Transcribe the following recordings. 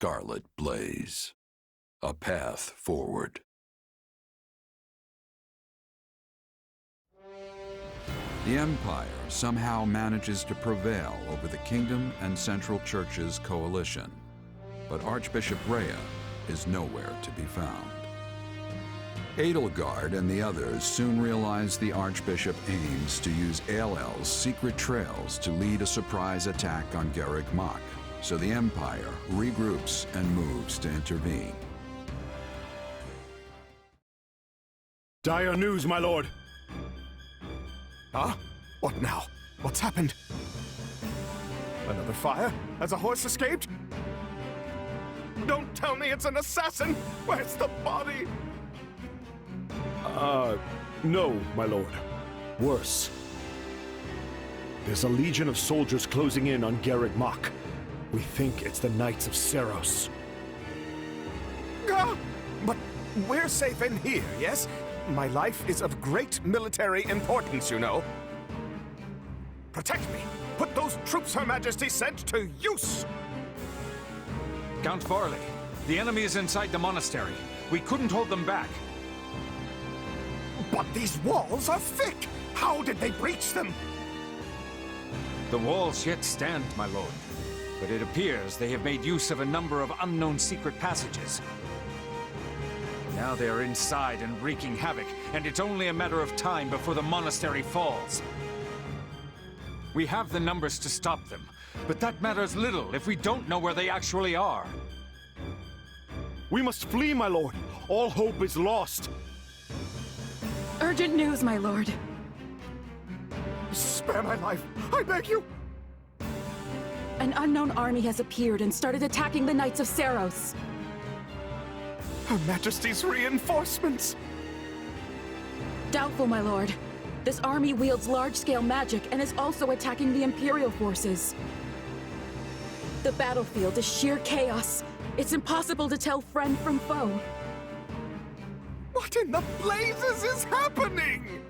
Scarlet blaze. A path forward. The Empire somehow manages to prevail over the Kingdom and Central Church's coalition, but Archbishop Rhea is nowhere to be found. Edelgard and the others soon realize the Archbishop aims to use Aelel's secret trails to lead a surprise attack on Garreg Mach, so the Empire regroups and moves to intervene. Dire news, my lord! Huh? What now? What's happened? Another fire? Has a horse escaped? Don't tell me it's an assassin! Where's the body? No, my lord. Worse. There's a legion of soldiers closing in on Garreg Mach. We think it's the Knights of Seiros. But we're safe in here, yes? My life is of great military importance, you know. Protect me! Put those troops Her Majesty sent to use! Count Varley, the enemy is inside the monastery. We couldn't hold them back. But these walls are thick! How did they breach them? The walls yet stand, my lord. But it appears they have made use of a number of unknown secret passages. Now they are inside and wreaking havoc, and it's only a matter of time before the monastery falls. We have the numbers to stop them, but that matters little if we don't know where they actually are. We must flee, my lord! All hope is lost! Urgent news, my lord. Spare my life, I beg you! An unknown army has appeared and started attacking the Knights of Seiros. Her Majesty's reinforcements! Doubtful, my lord. This army wields large-scale magic and is also attacking the Imperial forces. The battlefield is sheer chaos. It's impossible to tell friend from foe. What in the blazes is happening?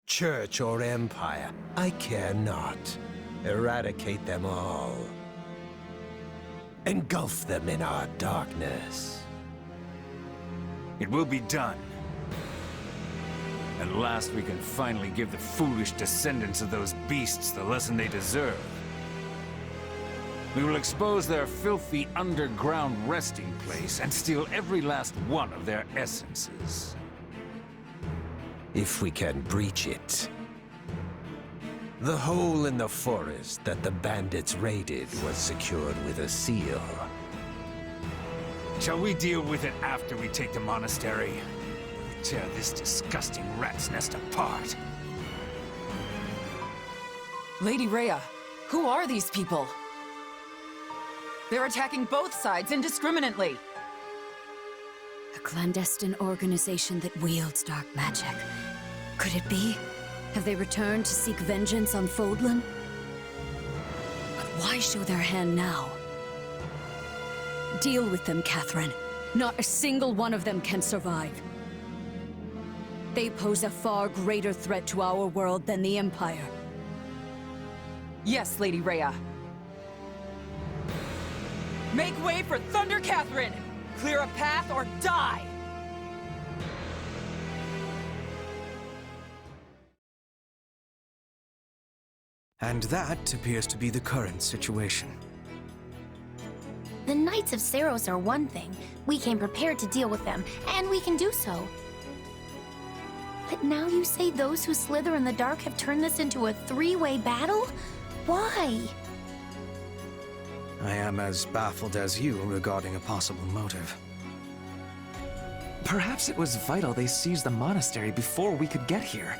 Church or empire, I care not. Eradicate them all. Engulf them in our darkness. It will be done. At last we can finally give the foolish descendants of those beasts the lesson they deserve. We will expose their filthy underground resting place and steal every last one of their essences. If we can breach it. The hole in the forest that the bandits raided was secured with a seal. Shall we deal with it after we take the monastery? We'll tear this disgusting rat's nest apart. Lady Rhea, who are these people? They're attacking both sides indiscriminately. A clandestine organization that wields dark magic. Could it be? Have they returned to seek vengeance on Fodlan? But why show their hand now? Deal with them, Catherine. Not a single one of them can survive. They pose a far greater threat to our world than the Empire. Yes, Lady Rhea. Make way for Thunder Catherine! Clear a path or die! And that appears to be the current situation. The Knights of Seiros are one thing. We came prepared to deal with them, and we can do so. But now you say those who slither in the dark have turned this into a three-way battle? Why? I am as baffled as you regarding a possible motive. Perhaps it was vital they seized the monastery before we could get here.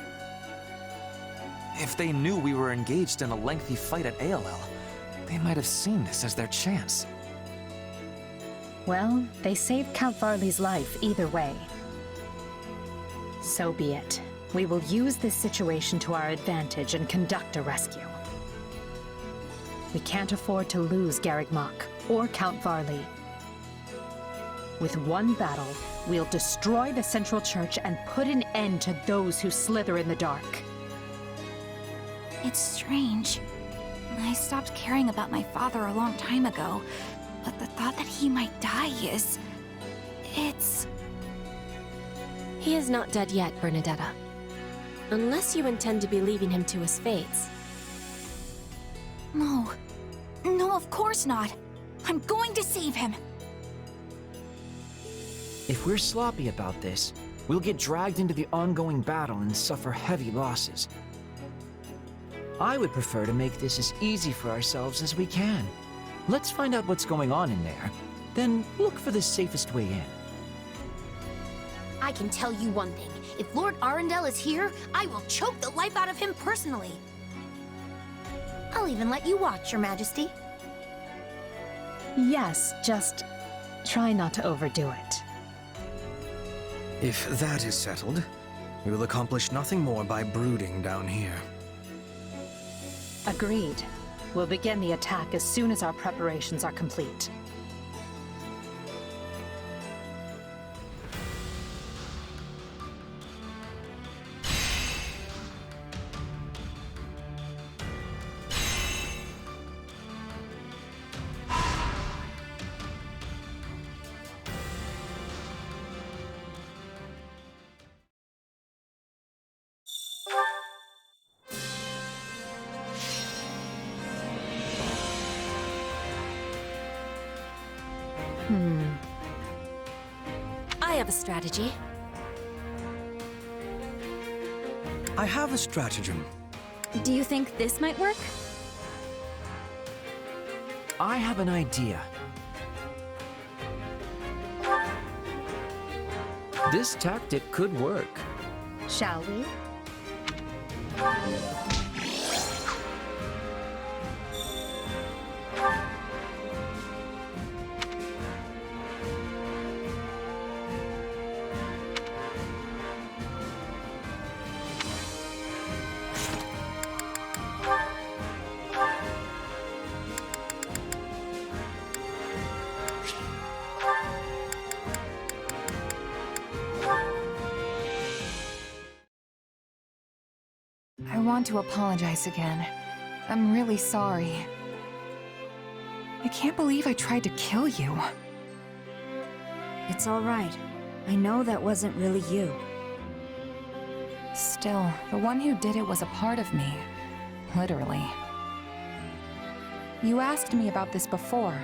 If they knew we were engaged in a lengthy fight at Aelel, they might have seen this as their chance. Well, they saved Count Varley's life either way. So be it. We will use this situation to our advantage and conduct a rescue. We can't afford to lose Garreg Mach or Count Varley. With one battle, we'll destroy the Central Church and put an end to those who slither in the dark. It's strange. I stopped caring about my father a long time ago, but the thought that he might die is... it's... He is not dead yet, Bernadetta. Unless you intend to be leaving him to his fates. No. No, of course not. I'm going to save him. If we're sloppy about this, we'll get dragged into the ongoing battle and suffer heavy losses. I would prefer to make this as easy for ourselves as we can. Let's find out what's going on in there, then look for the safest way in. I can tell you one thing. If Lord Arundel is here, I will choke the life out of him personally. I'll even let you watch, Your Majesty. Yes, just try not to overdo it. If that is settled, we will accomplish nothing more by brooding down here. Agreed. We'll begin the attack as soon as our preparations are complete. I have a strategy. I have a stratagem. Do you think this might work? I have an idea. This tactic could work. Shall we? I want to apologize again. I'm really sorry. I can't believe I tried to kill you. It's all right. I know that wasn't really you. Still, the one who did it was a part of me. Literally. You asked me about this before,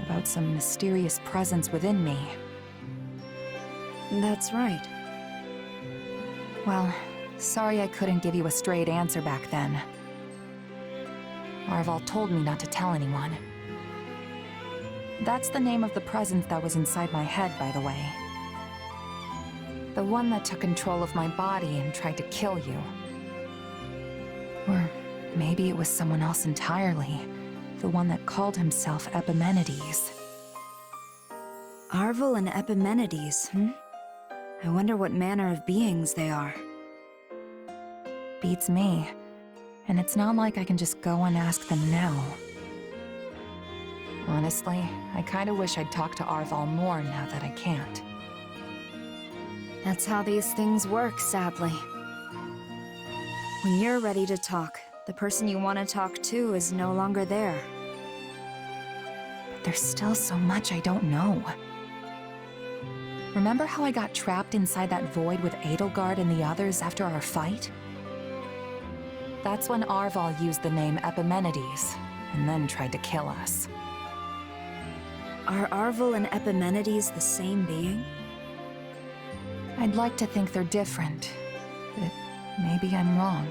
about some mysterious presence within me. That's right. Well, sorry I couldn't give you a straight answer back then. Arval told me not to tell anyone. That's the name of the presence that was inside my head, by the way. The one that took control of my body and tried to kill you. Or maybe it was someone else entirely. The one that called himself Epimenides. Arval and Epimenides, I wonder what manner of beings they are. Beats me. And it's not like I can just go and ask them now. Honestly, I kinda wish I'd talked to Arval more now that I can't. That's how these things work, sadly. When you're ready to talk, the person you want to talk to is no longer there. But there's still so much I don't know. Remember how I got trapped inside that void with Edelgard and the others after our fight? That's when Arval used the name Epimenides, and then tried to kill us. Are Arval and Epimenides the same being? I'd like to think they're different, but maybe I'm wrong.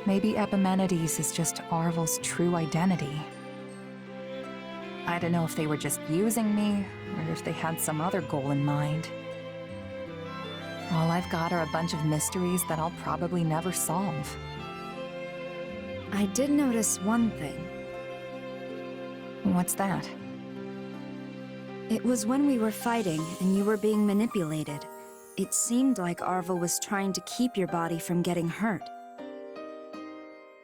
Maybe Epimenides is just Arval's true identity. I don't know if they were just using me, or if they had some other goal in mind. All I've got are a bunch of mysteries that I'll probably never solve. I did notice one thing. What's that? It was when we were fighting and you were being manipulated. It seemed like Arval was trying to keep your body from getting hurt.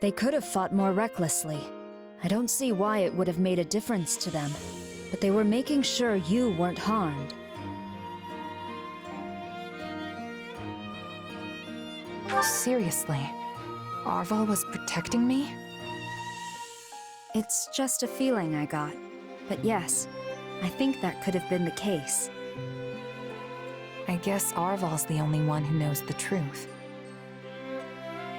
They could have fought more recklessly. I don't see why it would have made a difference to them, but they were making sure you weren't harmed. Seriously, Arval was protecting me? It's just a feeling I got. But yes, I think that could have been the case. I guess Arval's the only one who knows the truth.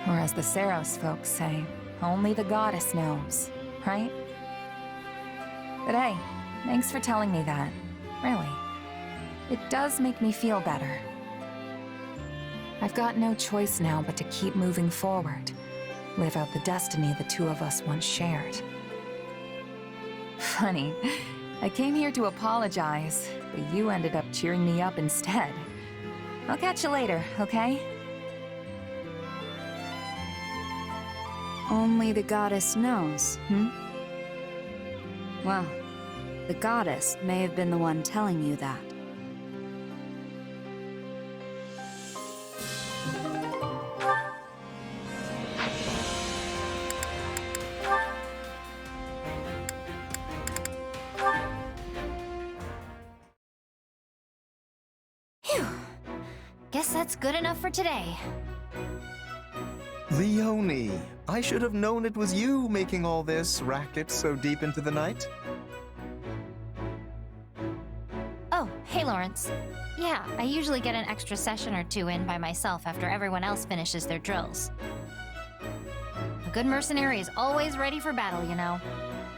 Or as the Seros folks say, only the goddess knows, right? But hey, thanks for telling me that. Really. It does make me feel better. I've got no choice now but to keep moving forward. Live out the destiny the two of us once shared. Funny, I came here to apologize, but you ended up cheering me up instead. I'll catch you later, okay? Only the goddess knows, Well, the goddess may have been the one telling you that. Guess that's good enough for today. Leonie, I should have known it was you making all this racket so deep into the night. Oh, hey Lawrence. Yeah, I usually get an extra session or two in by myself after everyone else finishes their drills. A good mercenary is always ready for battle, you know.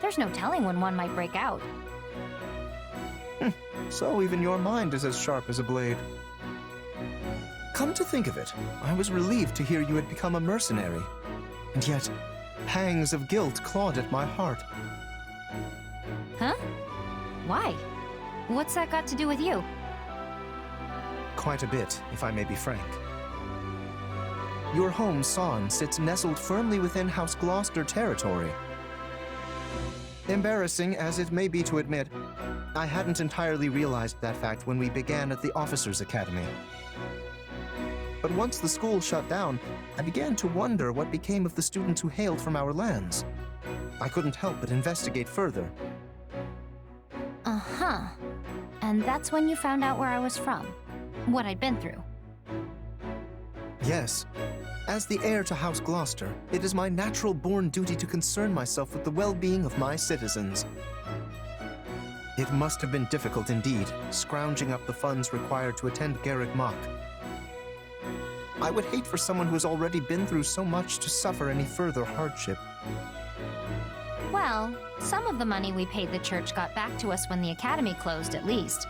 There's no telling when one might break out. So even your mind is as sharp as a blade. Come to think of it, I was relieved to hear you had become a mercenary. And yet, pangs of guilt clawed at my heart. Huh? Why? What's that got to do with you? Quite a bit, if I may be frank. Your home, Son, sits nestled firmly within House Gloucester territory. Embarrassing as it may be to admit, I hadn't entirely realized that fact when we began at the Officers' Academy. But once the school shut down, I began to wonder what became of the students who hailed from our lands. I couldn't help but investigate further. Uh-huh. And that's when you found out where I was from. What I'd been through. Yes. As the heir to House Gloucester, it is my natural-born duty to concern myself with the well-being of my citizens. It must have been difficult indeed, scrounging up the funds required to attend Garrick Mach. I would hate for someone who has already been through so much to suffer any further hardship. Well, some of the money we paid the church got back to us when the academy closed, at least.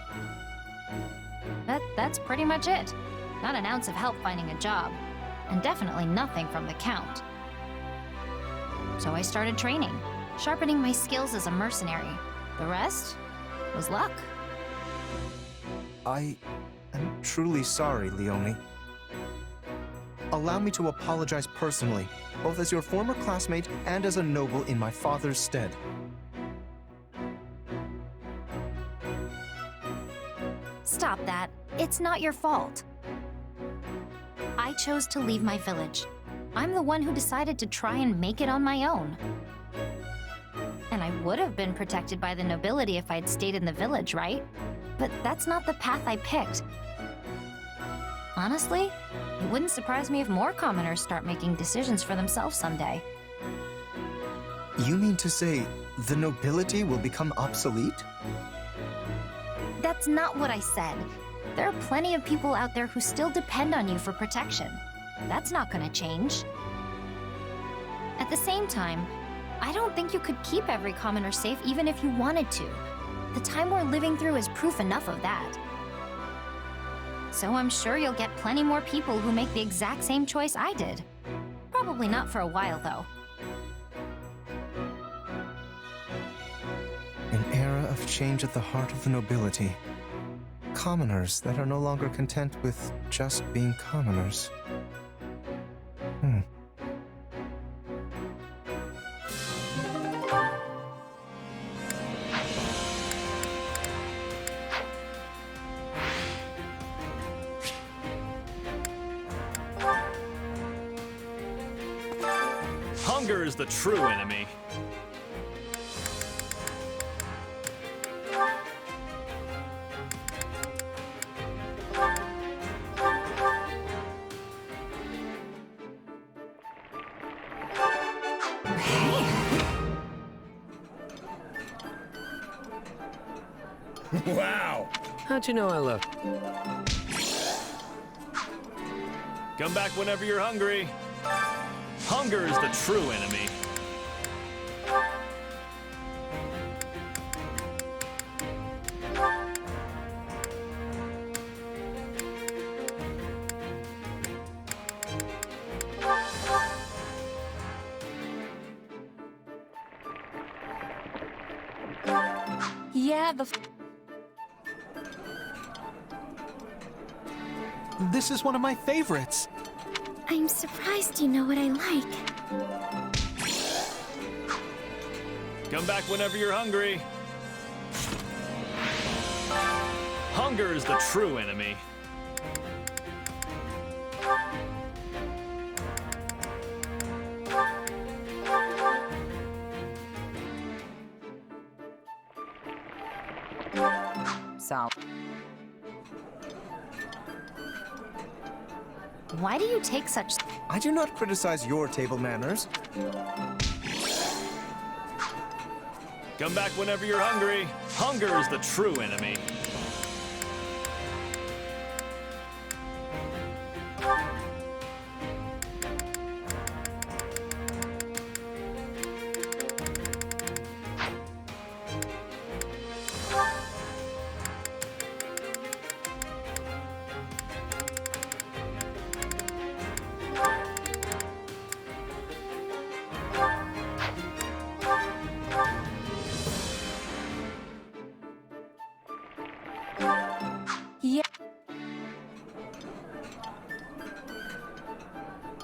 That's pretty much it. Not an ounce of help finding a job, and definitely nothing from the Count. So I started training, sharpening my skills as a mercenary. The rest was luck. I am truly sorry, Leonie. Allow me to apologize personally, both as your former classmate and as a noble in my father's stead. Stop that. It's not your fault. I chose to leave my village. I'm the one who decided to try and make it on my own. And I would have been protected by the nobility if I'd stayed in the village, right? But that's not the path I picked. Honestly, it wouldn't surprise me if more commoners start making decisions for themselves someday. You mean to say the nobility will become obsolete? That's not what I said. There are plenty of people out there who still depend on you for protection. That's not gonna change. At the same time, I don't think you could keep every commoner safe even if you wanted to. The time we're living through is proof enough of that. So I'm sure you'll get plenty more people who make the exact same choice I did. Probably not for a while, though. An era of change at the heart of the nobility. Commoners that are no longer content with just being commoners. Hunger is the true enemy. Wow! How'd you know I look? Come back whenever you're hungry. Hunger is the true enemy. Yeah, This is one of my favorites. I'm surprised you know what I like. Come back whenever you're hungry. Hunger is the true enemy. So. Why do you take such... I do not criticize your table manners. Come back whenever you're hungry. Hunger is the true enemy.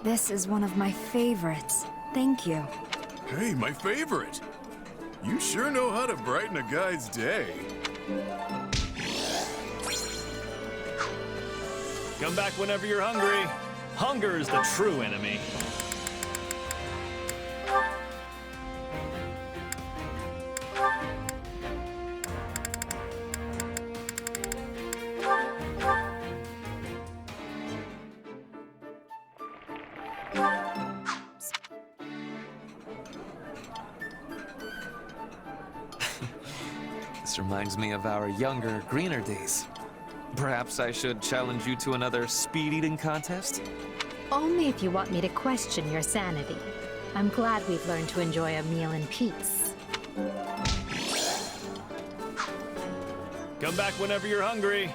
This is one of my favorites. Thank you. Hey, my favorite! You sure know how to brighten a guy's day. Come back whenever you're hungry. Hunger is the true enemy. This reminds me of our younger, greener days. Perhaps I should challenge you to another speed-eating contest? Only if you want me to question your sanity. I'm glad we've learned to enjoy a meal in peace. Come back whenever you're hungry.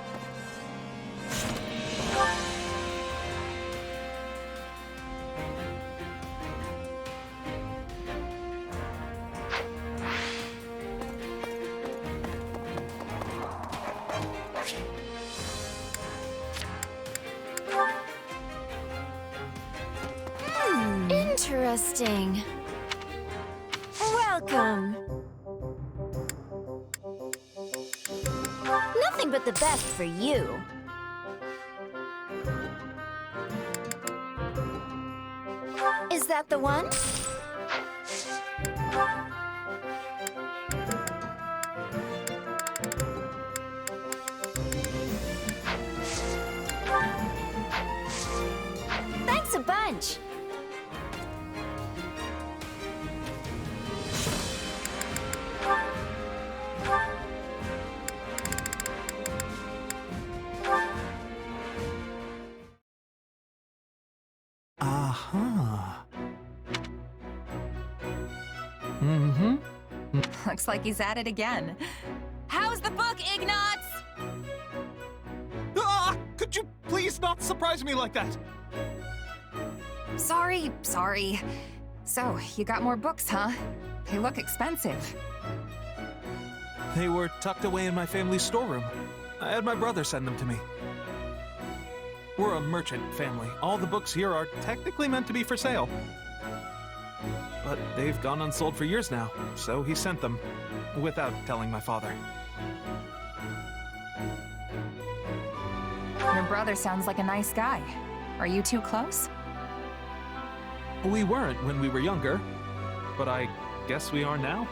Interesting. Welcome. Nothing but the best for you. Is that the one? Thanks a bunch. Looks like he's at it again. How's the book, Ignatz? Ah! Could you please not surprise me like that? Sorry. So, you got more books, huh? They look expensive. They were tucked away in my family's storeroom. I had my brother send them to me. We're a merchant family. All the books here are technically meant to be for sale. But they've gone unsold for years now, so he sent them, without telling my father. Your brother sounds like a nice guy. Are you two close? We weren't when we were younger, but I guess we are now.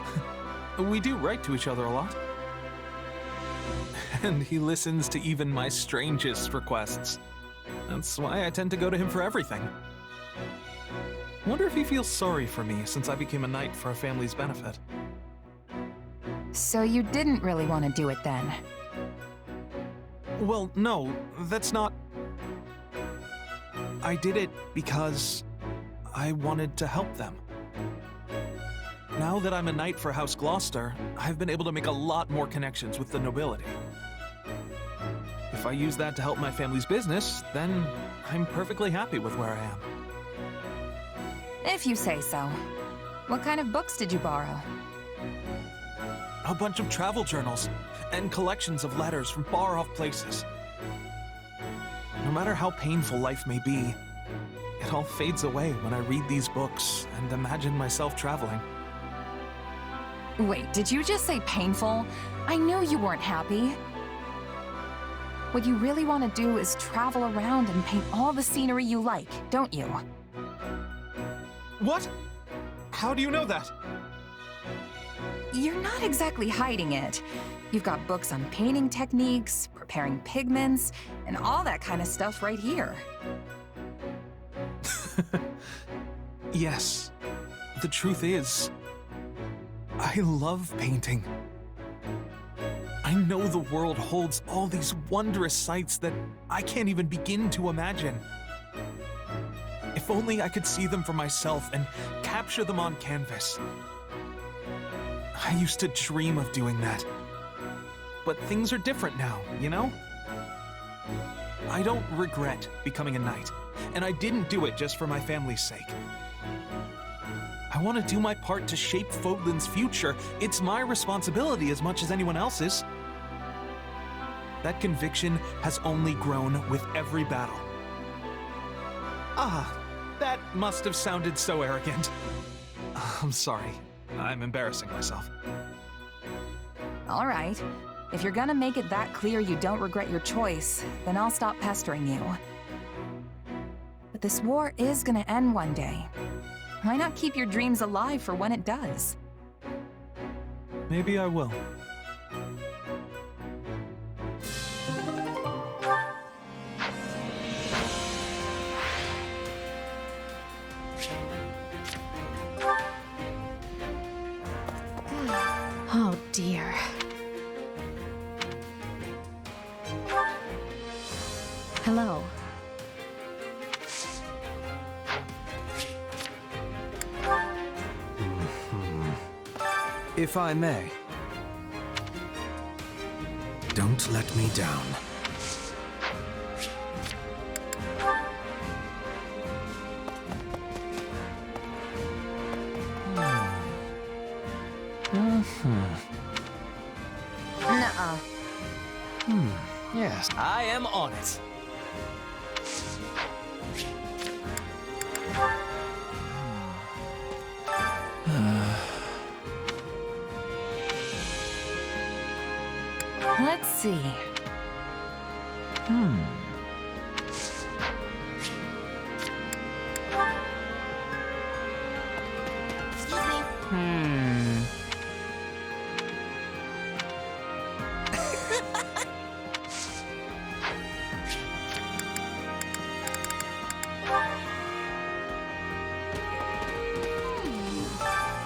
We do write to each other a lot. And he listens to even my strangest requests. That's why I tend to go to him for everything. Wonder if he feels sorry for me since I became a knight for our family's benefit. So you didn't really want to do it then? Well, no, that's not... I did it because I wanted to help them. Now that I'm a knight for House Gloucester, I've been able to make a lot more connections with the nobility. If I use that to help my family's business, then I'm perfectly happy with where I am. If you say so. What kind of books did you borrow? A bunch of travel journals and collections of letters from far-off places. No matter how painful life may be, it all fades away when I read these books and imagine myself traveling. Wait, did you just say painful? I knew you weren't happy. What you really want to do is travel around and paint all the scenery you like, don't you? What? How do you know that? You're not exactly hiding it. You've got books on painting techniques, preparing pigments, and all that kind of stuff right here. Yes. The truth is, I love painting. I know the world holds all these wondrous sights that I can't even begin to imagine. If only I could see them for myself and capture them on canvas. I used to dream of doing that. But things are different now, you know? I don't regret becoming a knight, and I didn't do it just for my family's sake. I want to do my part to shape Fodlan's future. It's my responsibility as much as anyone else's. That conviction has only grown with every battle. Ah, that must have sounded so arrogant. I'm sorry. I'm embarrassing myself. All right. If you're gonna make it that clear you don't regret your choice, then I'll stop pestering you. But this war is gonna end one day. Why not keep your dreams alive for when it does? Maybe I will. Oh dear. Hello. If I may. Don't let me down. Nuh-uh. Yes, I am on it. Let's see.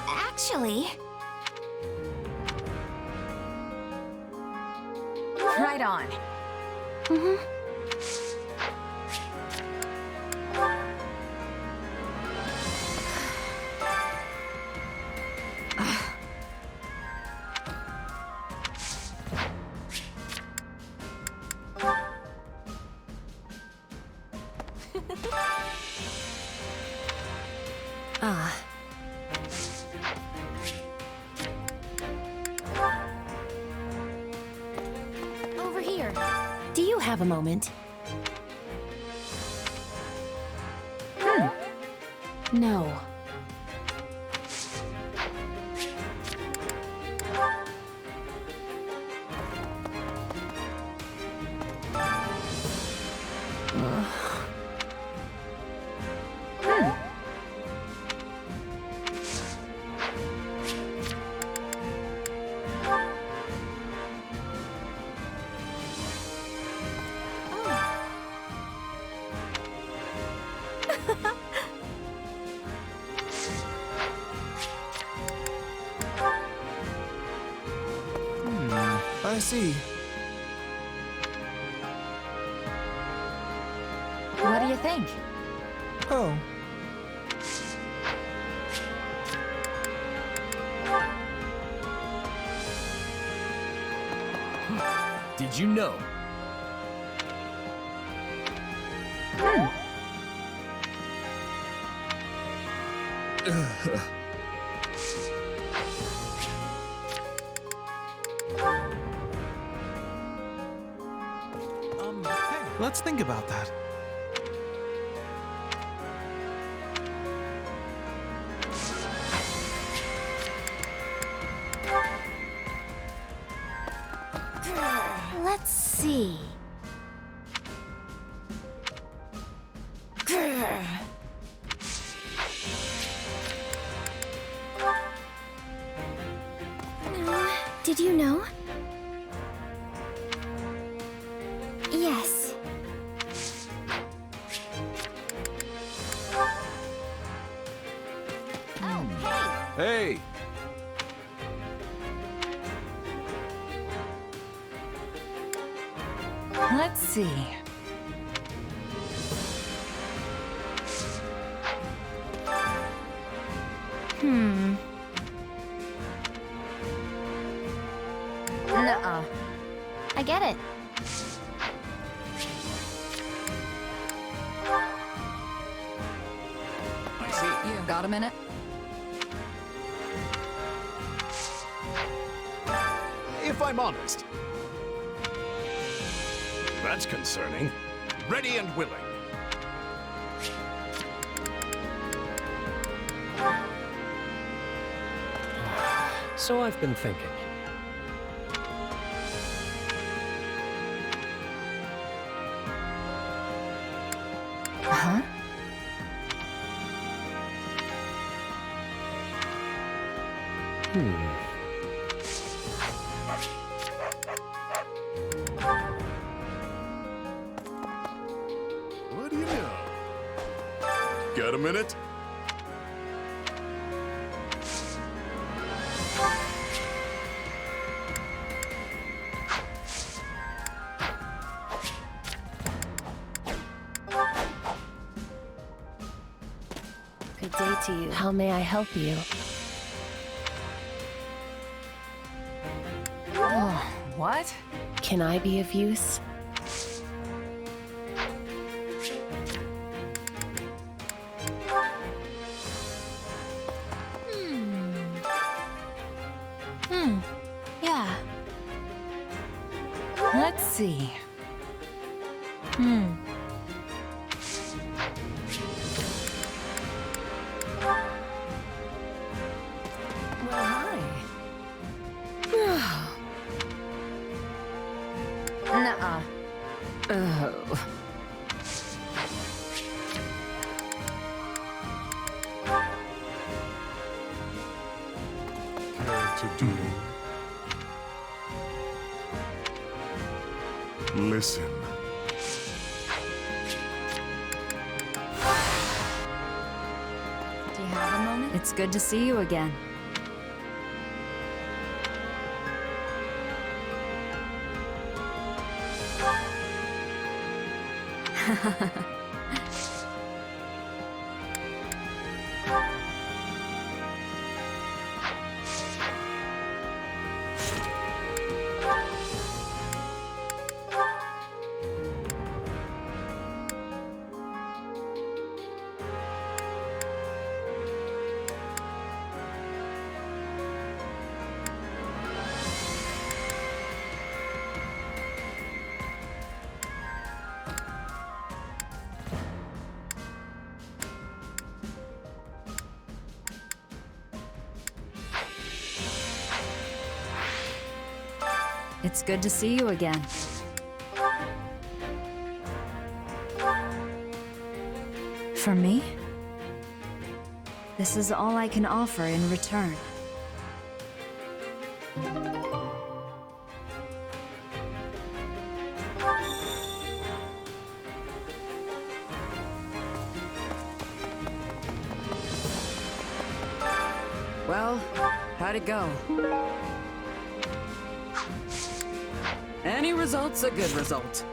Actually... Right on. Over here. Do you have a moment? No. I see. What do you think? Oh. Did you know? Hey, let's think about that. Let's see. Did you know? Yes. Oh, Hey! Let's see. Nuh-uh. I get it. I see. You got a minute? If I'm honest. That's concerning. Ready and willing. So I've been thinking. Huh? What do you know? Got a minute? Good day to you. How may I help you? Oh, what? Can I be of use? Yeah. Let's see. Well, hi. Nuh-uh. Oh. Care to do? Listen. Do you have a moment? It's good to see you again. It's good to see you again. For me? This is all I can offer in return. Well, how'd it go? Any result's a good result.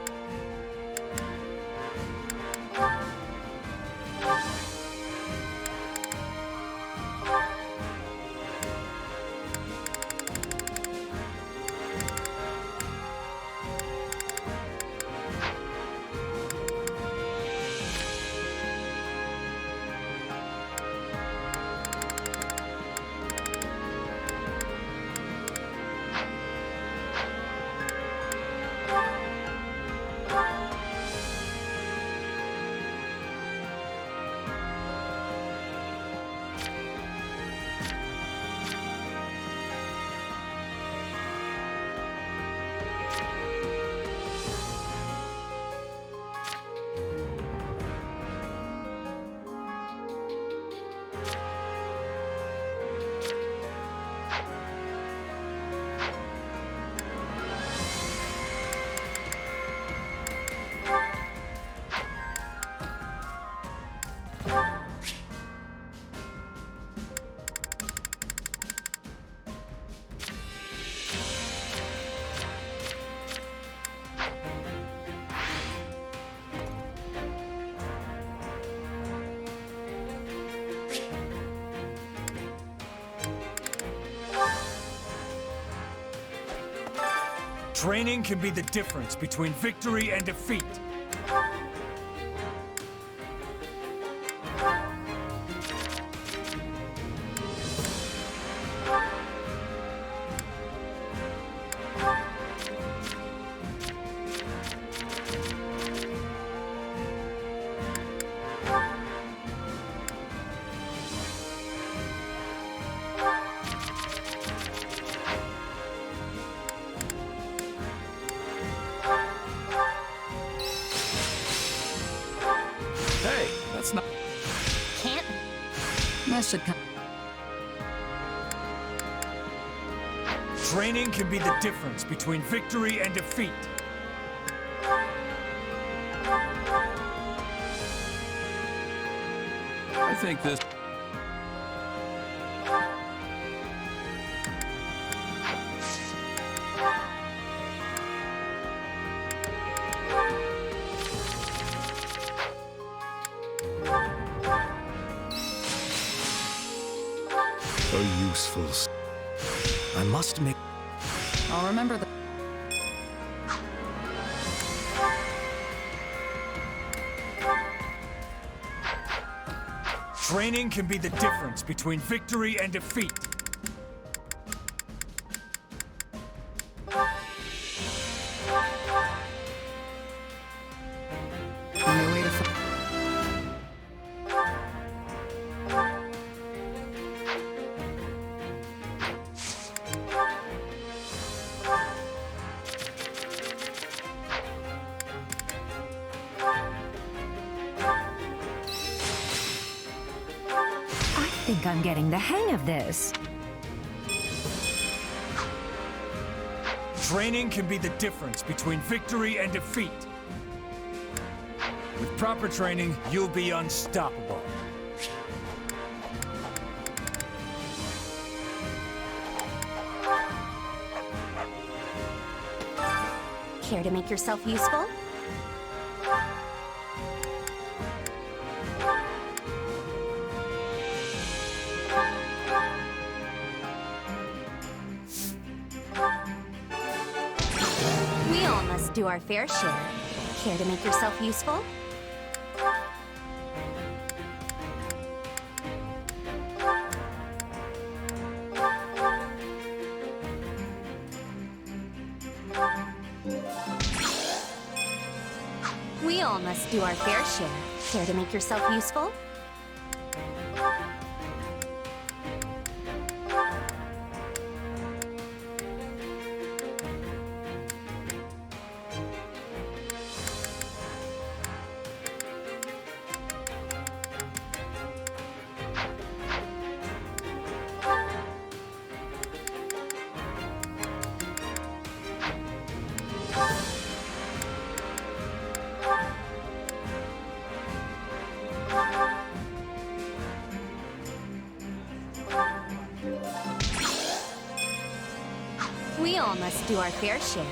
Training can be the difference between victory and defeat. That should come. Training can be the difference between victory and defeat. I think this... I must make... I'll remember that. Training can be the difference between victory and defeat. I think I'm getting the hang of this. Training can be the difference between victory and defeat. With proper training, you'll be unstoppable. Care to make yourself useful? We all must do our fair share. Care to make yourself useful? We all must do our fair share. Care to make yourself useful? We all must do our fair share.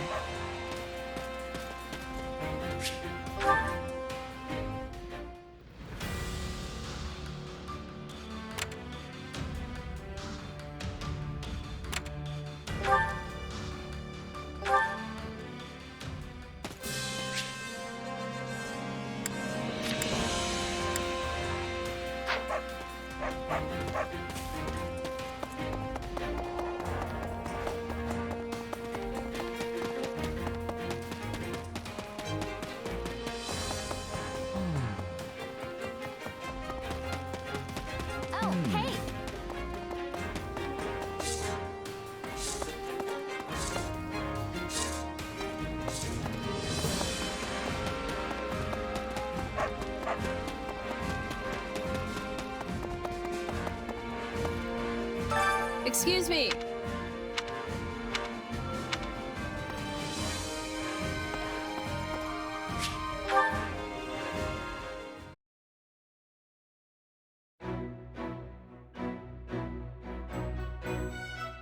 Excuse me.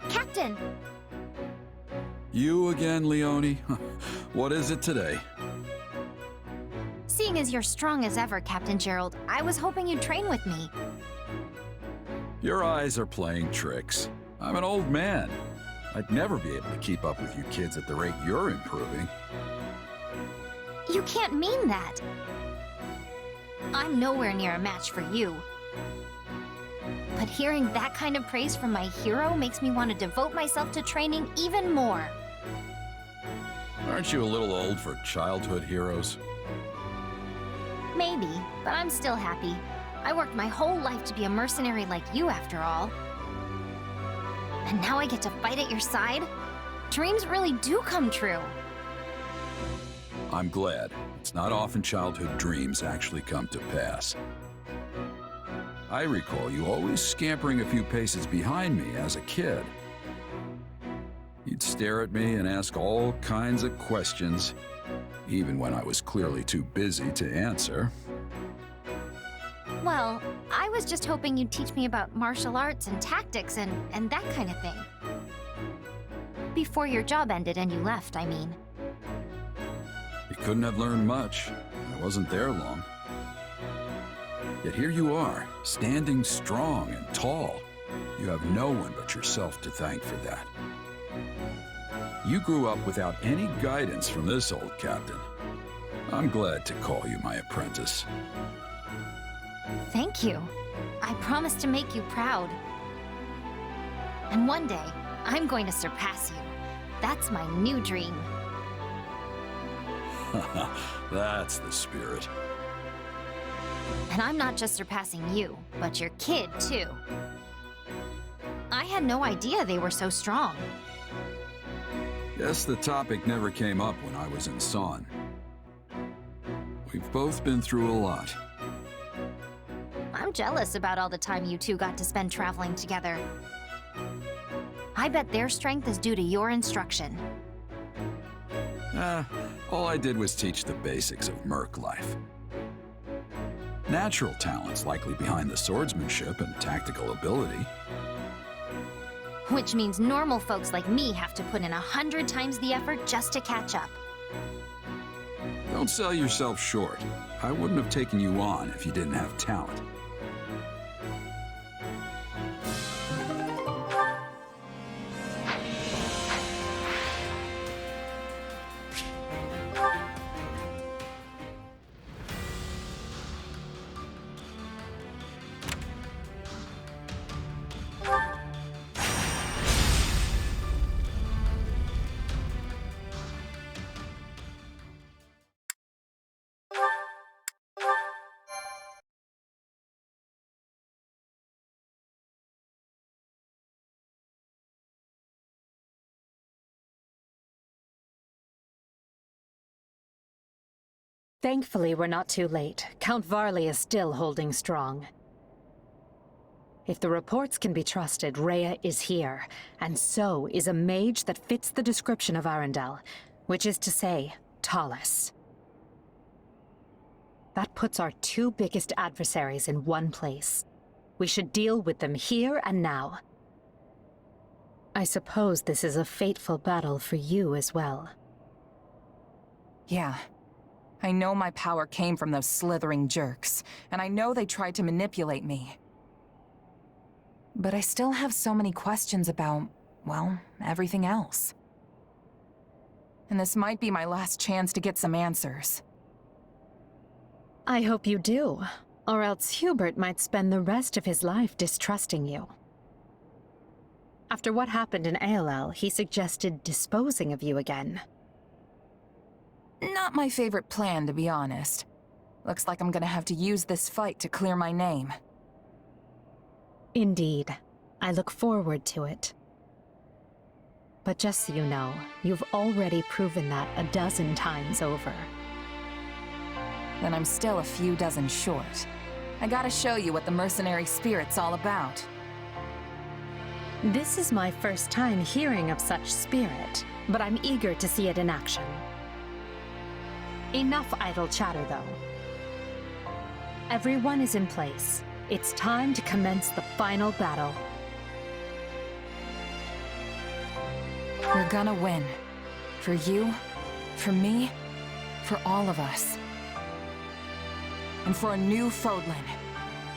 Captain! You again, Leone? What is it today? Seeing as you're strong as ever, Captain Gerald, I was hoping you'd train with me. Your eyes are playing tricks. I'm an old man. I'd never be able to keep up with you kids at the rate you're improving. You can't mean that. I'm nowhere near a match for you. But hearing that kind of praise from my hero makes me want to devote myself to training even more. Aren't you a little old for childhood heroes? Maybe, but I'm still happy. I worked my whole life to be a mercenary like you, after all. And now I get to fight at your side? Dreams really do come true. I'm glad. It's not often childhood dreams actually come to pass. I recall you always scampering a few paces behind me as a kid. You'd stare at me and ask all kinds of questions, even when I was clearly too busy to answer. Well, I was just hoping you'd teach me about martial arts and tactics and that kind of thing. Before your job ended and you left, I mean. You couldn't have learned much. I wasn't there long. Yet here you are, standing strong and tall. You have no one but yourself to thank for that. You grew up without any guidance from this old captain. I'm glad to call you my apprentice. Thank you. I promise to make you proud. And one day, I'm going to surpass you. That's my new dream. That's the spirit. And I'm not just surpassing you, but your kid, too. I had no idea they were so strong. Guess the topic never came up when I was in Son. We've both been through a lot. I'm jealous about all the time you two got to spend traveling together. I bet their strength is due to your instruction. All I did was teach the basics of merc life. Natural talent's likely behind the swordsmanship and tactical ability. Which means normal folks like me have to put in 100 times the effort just to catch up. Don't sell yourself short. I wouldn't have taken you on if you didn't have talent. Thankfully, we're not too late. Count Varley is still holding strong. If the reports can be trusted, Rhea is here, and so is a mage that fits the description of Arundel, which is to say, Talus. That puts our two biggest adversaries in one place. We should deal with them here and now. I suppose this is a fateful battle for you as well. Yeah. I know my power came from those slithering jerks, and I know they tried to manipulate me. But I still have so many questions about, well, everything else. And this might be my last chance to get some answers. I hope you do, or else Hubert might spend the rest of his life distrusting you. After what happened in ALL, he suggested disposing of you again. Not my favorite plan, to be honest. Looks like I'm gonna have to use this fight to clear my name. Indeed. I look forward to it. But just so you know, you've already proven that a dozen times over. Then I'm still a few dozen short. I gotta show you what the mercenary spirit's all about. This is my first time hearing of such spirit, but I'm eager to see it in action. Enough idle chatter, though. Everyone is in place. It's time to commence the final battle. We're gonna win. For you, for me, for all of us. And for a new Fodlan.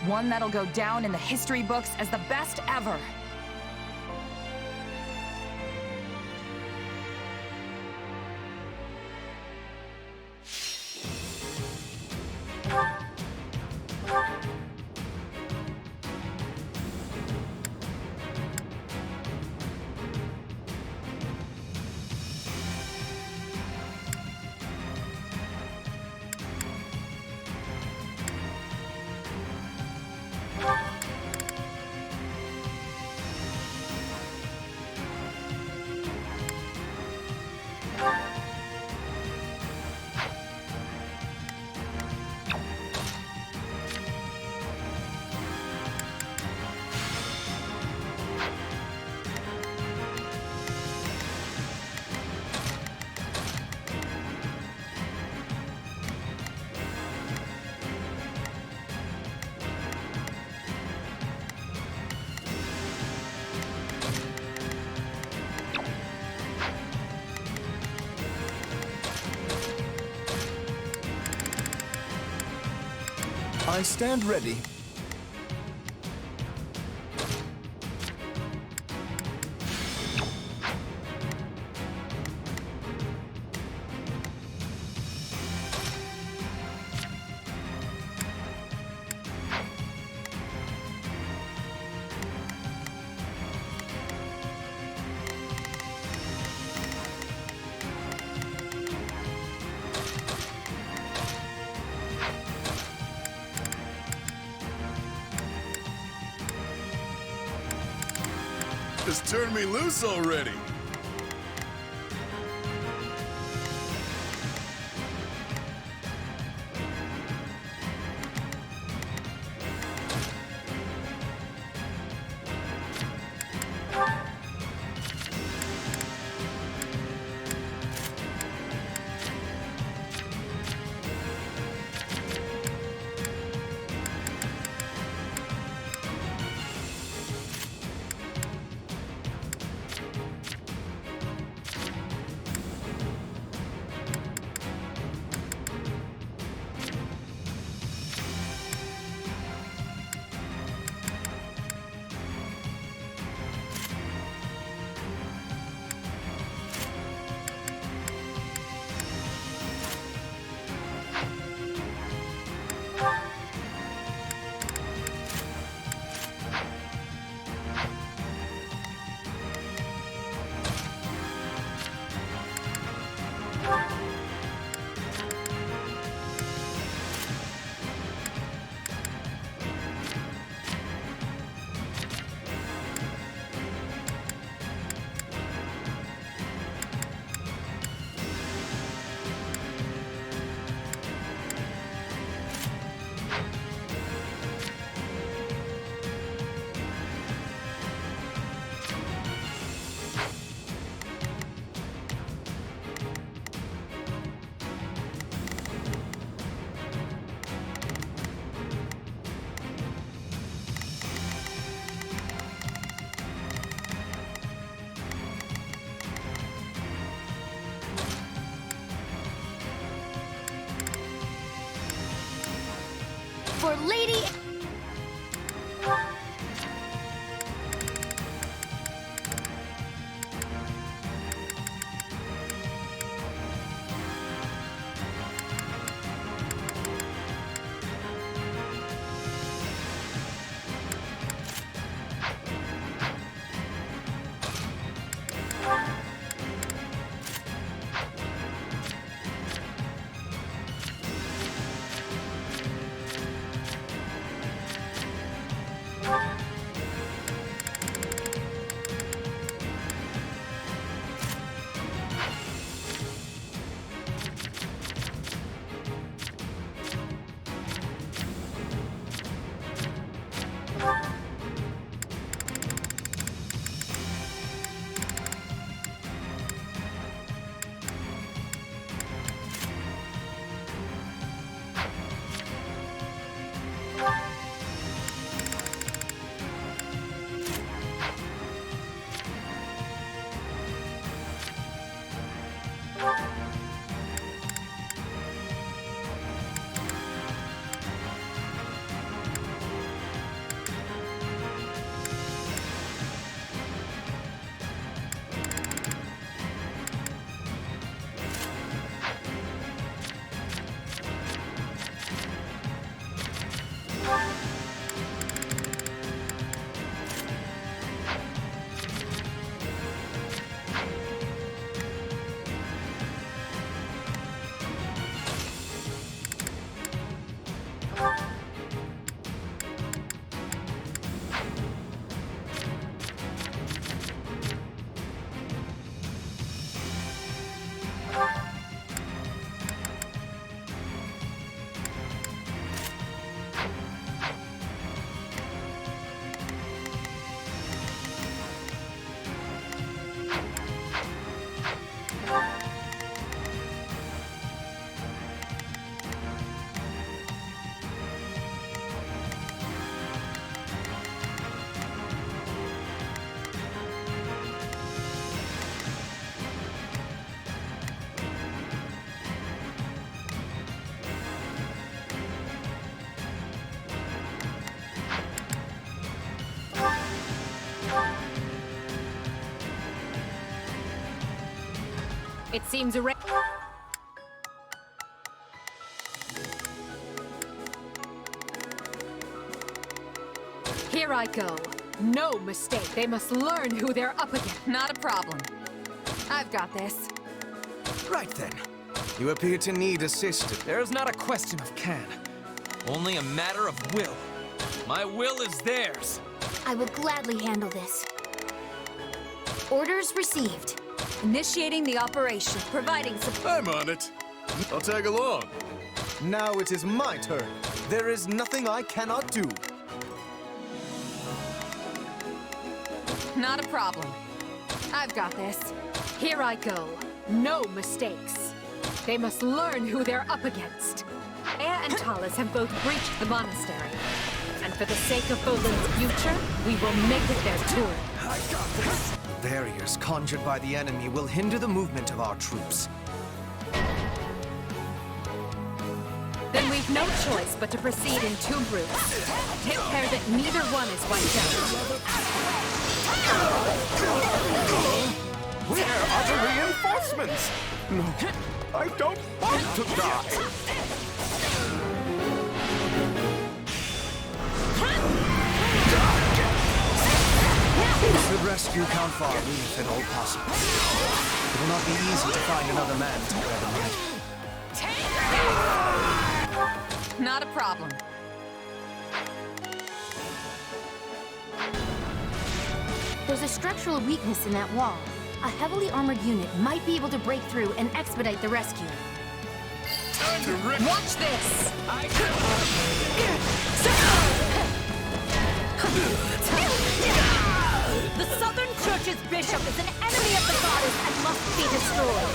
One that'll go down in the history books as the best ever. I stand ready. Just turn me loose already. For Lady... It seems Here I go. No mistake. They must learn who they're up against. Not a problem. I've got this. Right then. You appear to need assistance. There's not a question of can. Only a matter of will. My will is theirs. I will gladly handle this. Orders received. Initiating the operation, providing support. I'm on it. I'll tag along. Now it is my turn. There is nothing I cannot do. Not a problem. I've got this. Here I go. No mistakes. They must learn who they're up against. Aya and Talus have both breached the monastery. And for the sake of Fodlan's future, we will make it their turn. I got this. Barriers conjured by the enemy will hinder the movement of our troops. Then we've no choice but to proceed in two groups. Take care that neither one is wiped out. Where are the reinforcements? No, I don't want to die. We should rescue Count Farley if at all possible. It will not be easy to find another man to wear the magic. Not a problem. There's a structural weakness in that wall. A heavily armored unit might be able to break through and expedite the rescue. Time to rip. Watch this! The Southern Church's bishop is an enemy of the goddess and must be destroyed.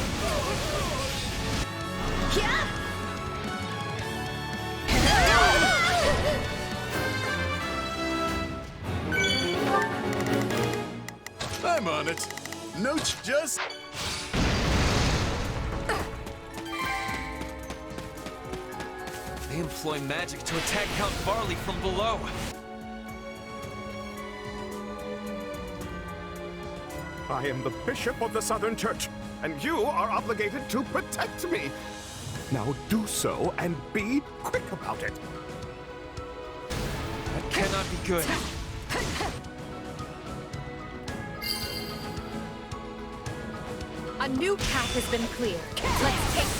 I'm on it. No, just... They employ magic to attack Count Varley from below. I am the Bishop of the Southern Church, and you are obligated to protect me. Now do so, and be quick about it. That cannot be good. A new path has been cleared. Let's take it.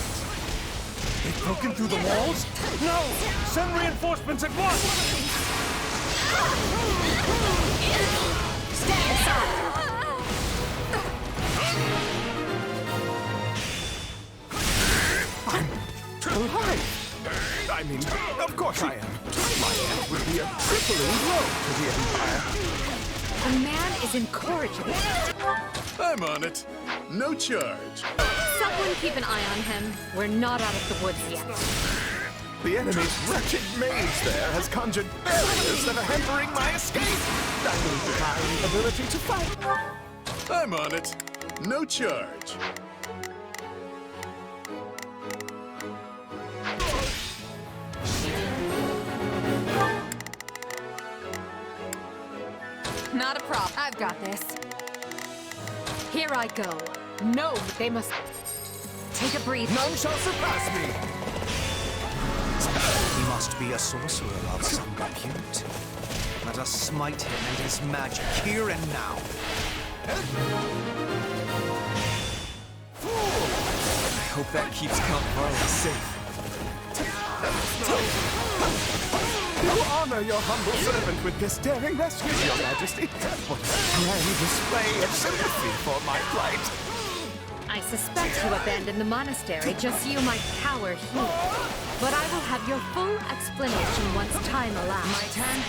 They've broken through the walls? No! Send reinforcements at once! Stand aside! I'm alive! I mean, of course I am. My end would be a crippling blow to the Empire. The man is incorrigible. I'm on it. No charge. Someone keep an eye on him. We're not out of the woods yet. The enemy's wretched mage there has conjured barriers that are hampering my escape. I need divine ability to fight. I'm on it. No charge. Not a problem. I've got this. Here I go. No, they must... Take a breather. None shall surpass me. He must be a sorcerer of some repute. Let us smite him and his magic here and now. I hope that keeps Count Varley safe. You honor your humble servant with this daring rescue, Your Majesty. What a grand display of sympathy for my plight. I suspect you abandoned the monastery just so you might cower here. But I will have your full explanation once time allows. My turn?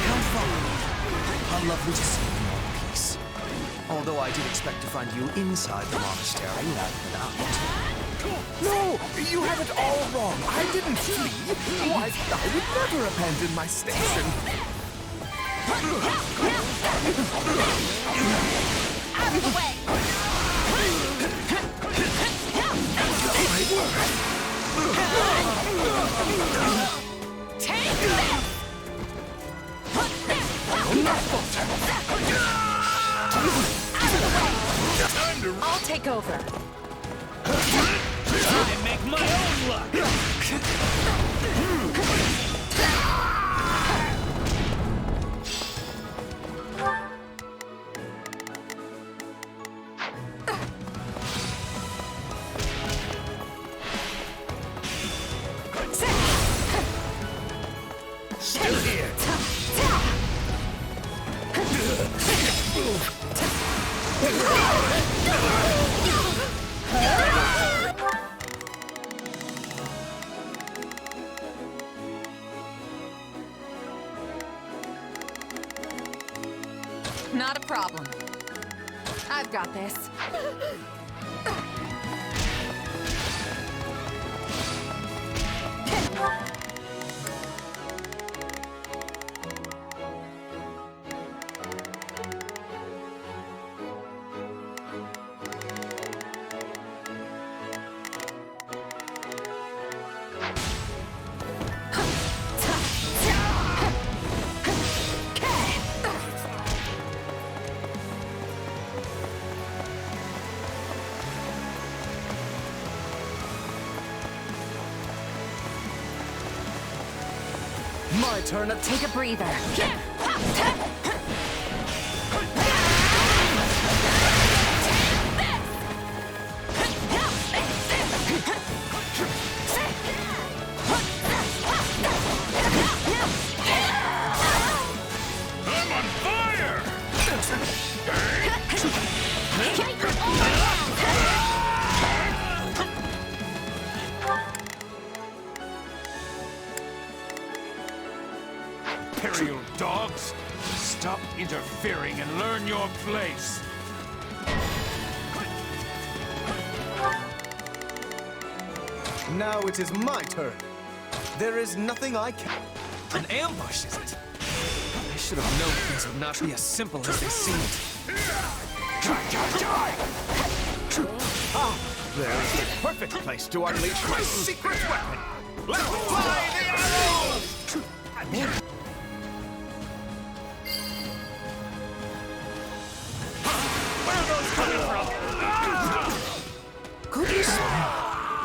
Count Farley, how lovely to see you in one piece. Although I did expect to find you inside the monastery rather than out. No, you have it all wrong. I didn't flee. Why, I would never abandon my station. Out of the way! My word. Take this! Time to I'll take over. I make my own luck! Still here. Not a problem. I've got this. My turn to Take a breather. I'm on fire! Imperial dogs, stop interfering and learn your place. Now it is my turn. There is nothing I can... An ambush, is it? I should have known things would not be as simple as they seemed. Ah, there is the perfect place to unleash my secret weapon. Let's fly the arrows! Where are those coming from? Goodness me.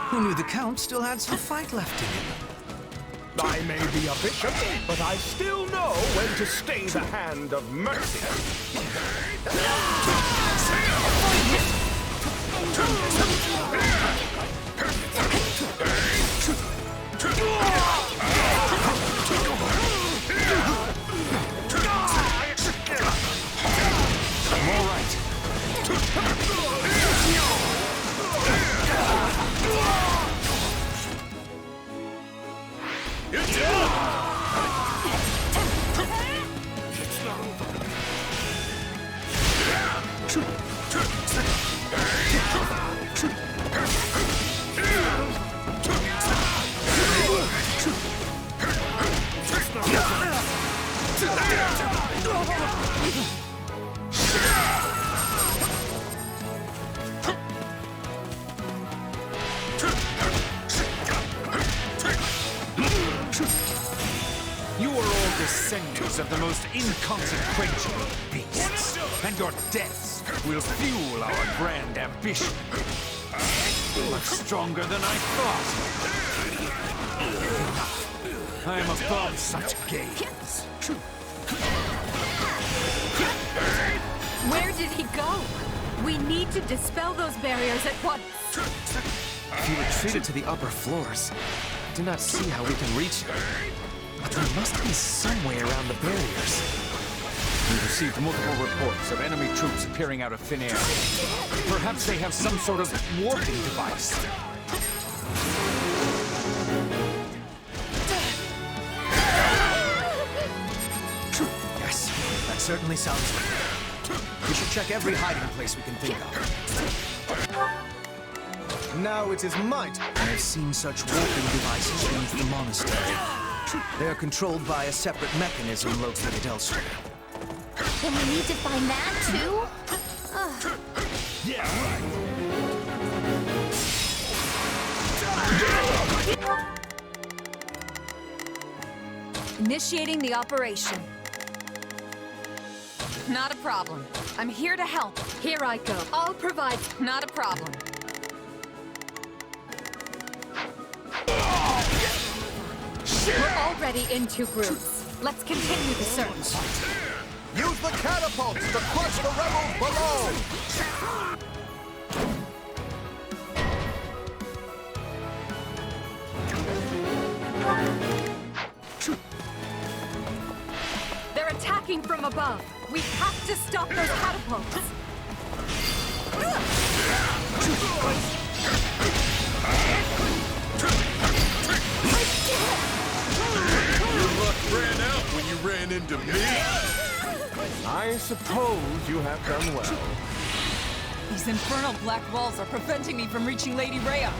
Who knew the Count still had some fight left in him? I may be a bishop, but I still know when to stay the hand of mercy. I'm all right. You are all descendants of the most inconsequential of beasts, and your deaths will fuel our grand ambition. Much stronger than I thought. I am above such games. Where did he go? We need to dispel those barriers at once. If he retreated to the upper floors, I do not see how we can reach him. But there must be some way around the barriers. We received multiple reports of enemy troops appearing out of thin air. Perhaps they have some sort of warping device. Yes, that certainly sounds good. We should check every hiding place we can think of. Now it is my turn. I have seen such warping devices beneath the monastery. They are controlled by a separate mechanism located elsewhere. And we need to find that too? Ugh. Yeah, right. Initiating the operation. Not a problem. I'm here to help. Here I go. I'll provide. Not a problem. We're already in 2 groups. Let's continue the search. Use the catapults to crush the rebels below! They're attacking from above. We have to stop those catapults. Your luck ran out when you ran into me. I suppose you have done well. These infernal black walls are preventing me from reaching Lady Rhea.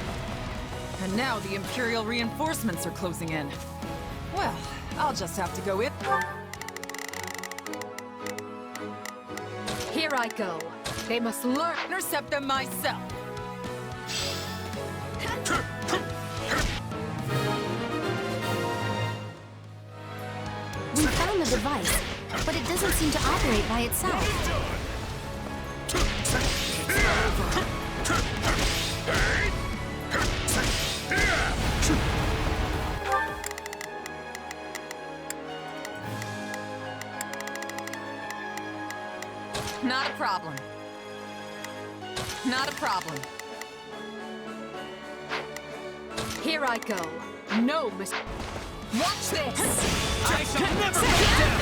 And now the Imperial reinforcements are closing in. Well, I'll just have to go in. Here I go. They must learn. Intercept them myself. We found the device, but it doesn't seem to operate by itself. Not a problem. Not a problem. Here I go. No mis- Watch this! I shall never back down!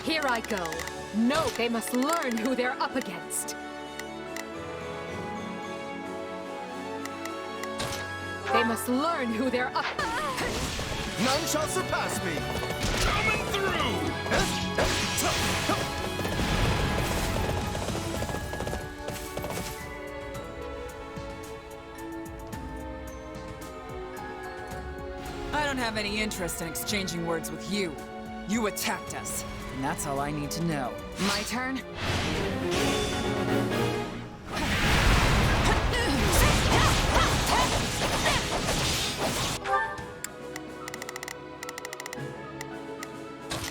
Here I go. No, they must learn who they're up against. They must learn who they're up. None shall surpass me. Coming through. I don't have any interest in exchanging words with you. You attacked us, and that's all I need to know. My turn?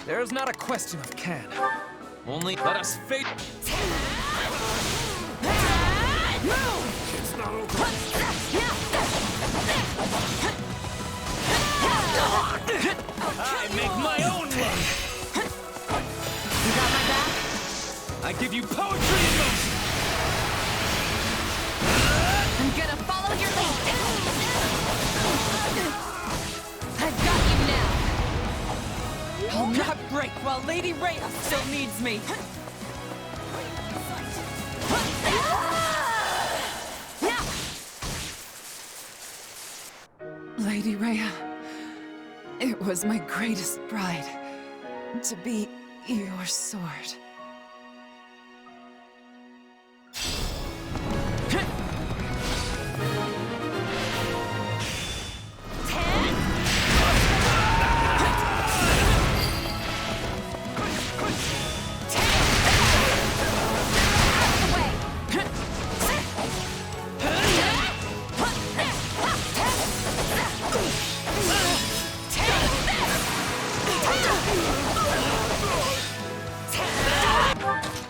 There's not a question of can. Only let us fate. It's not over. I make my own luck. You got my back? I give you poetry in motion. I'm gonna follow your lead. I've got you now. I'll not break while Lady Rhea still needs me. Lady Rhea, it was my greatest pride to be your sword.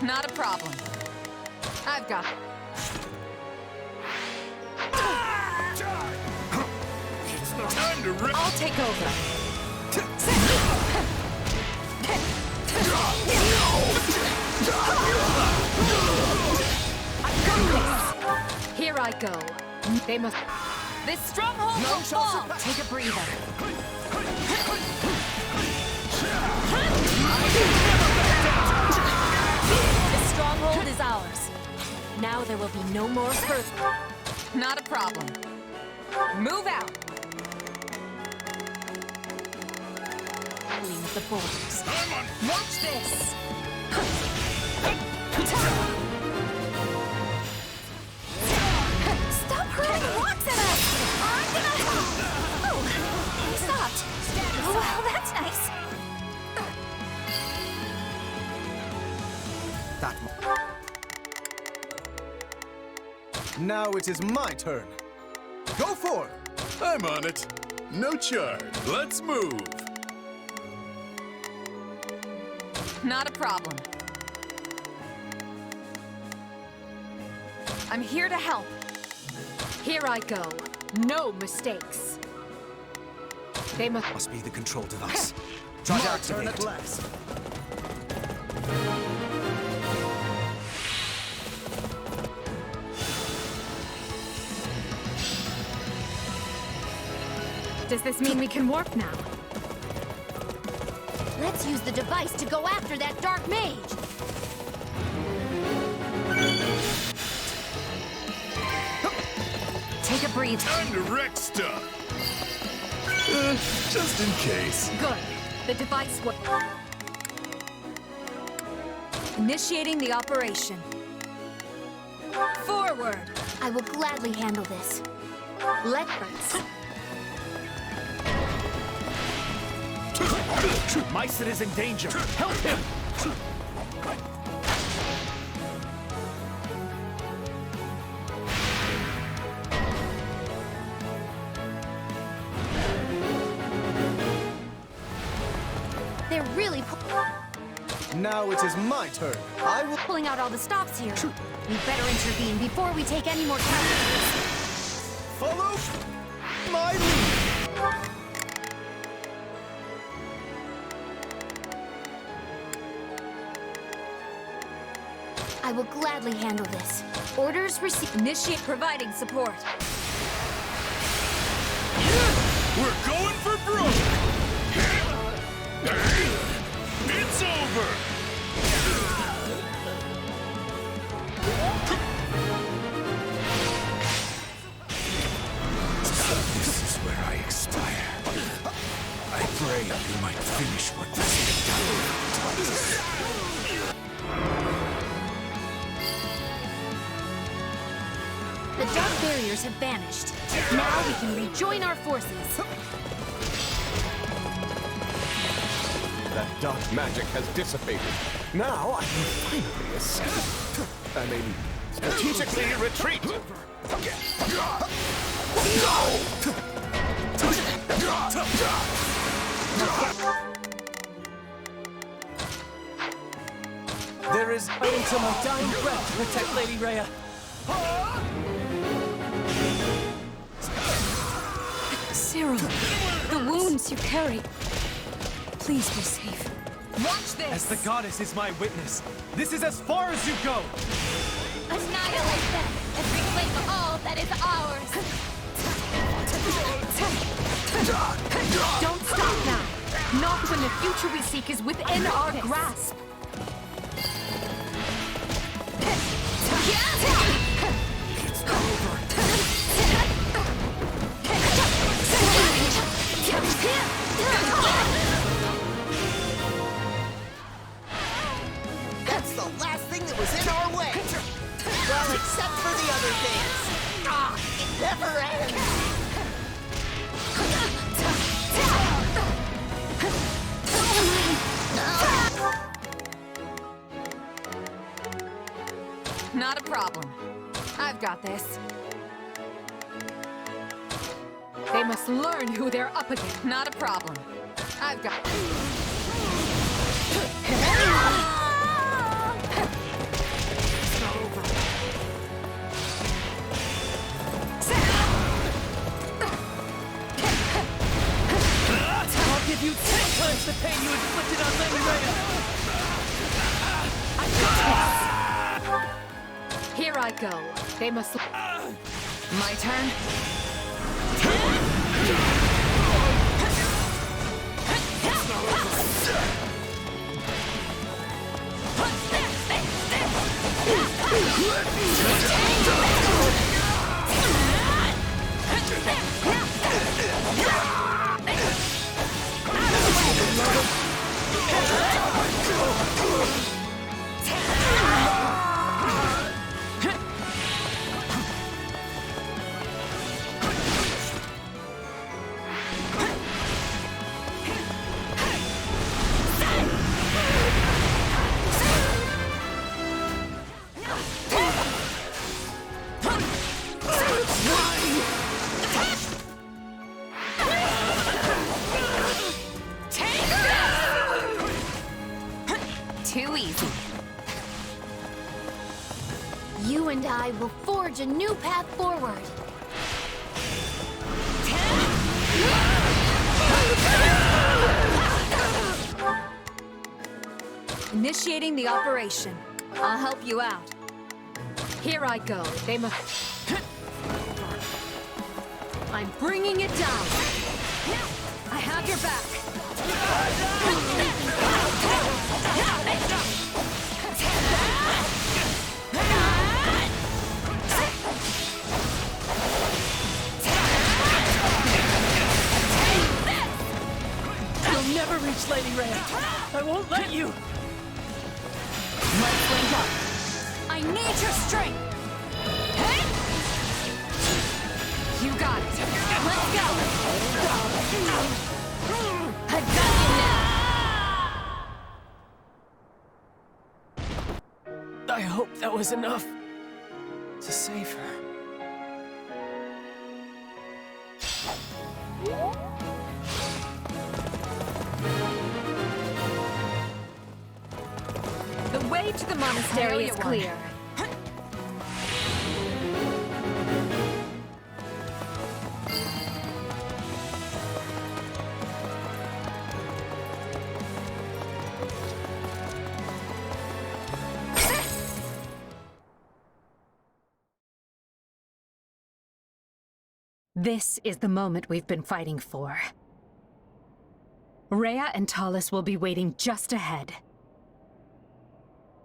Not a problem. I've got it. It's not time to rip. I'll take over. I've got this. Here I go. They must. This stronghold will fall. Take a breather. The stronghold is ours. Now there will be no more hurt. Not a problem. Move out. With the borders. Watch this. Stop hurling rocks at us! I'm gonna... Oh, he stopped. Oh, well, that's nice. That Now it is my turn. Go for it! I'm on it. No charge. Let's move. Not a problem. I'm here to help. Here I go. No mistakes. They Must be the control device. Try to activate it. last. Does this mean we can warp now? Let's use the device to go after that dark mage. Take a breather. Time to wreck stuff. Just in case. Good. The device will... Initiating the operation. Forward! I will gladly handle this. Let's... Mycet is in danger. Help him! They're really Now it is my turn. I will... pulling out all the stops here. We better intervene before we take any more casualties. Follow my lead. I will gladly handle this. Orders received. Initiate providing support. We're going for broke. It's over. This is where I expire. I pray you might finish what this done. The dark barriers have vanished. Now we can rejoin our forces. That dark magic has dissipated. Now I can finally escape. I mean, strategically retreat. There is until my dying breath to protect Lady Rhea. Cyril, the wounds you carry. Please be safe. Watch this! As the goddess is my witness, this is as far as you go! Annihilate them and reclaim all that is ours. Don't stop now. Not when the future we seek is within our grasp. It's over. That's the last thing that was in our way. Well, except for the other things. It never ends. Not a problem. I've got this. They must learn who they're up against. Not a problem. I've got... I'll give you 10 times the pain you inflicted on Lady Rhea. Here I go. They must... My turn? I will forge a new path forward. Initiating the operation. I'll help you out. Here I go. They must... I'm bringing it down. I have your back. You'll never reach Lady Rhea. I won't let you. Let's link up. I need your strength. You got it. Let's go. I've got you now. I hope that was enough to save her. The way to the monastery is clear. This is the moment we've been fighting for. Rhea and Talus will be waiting just ahead.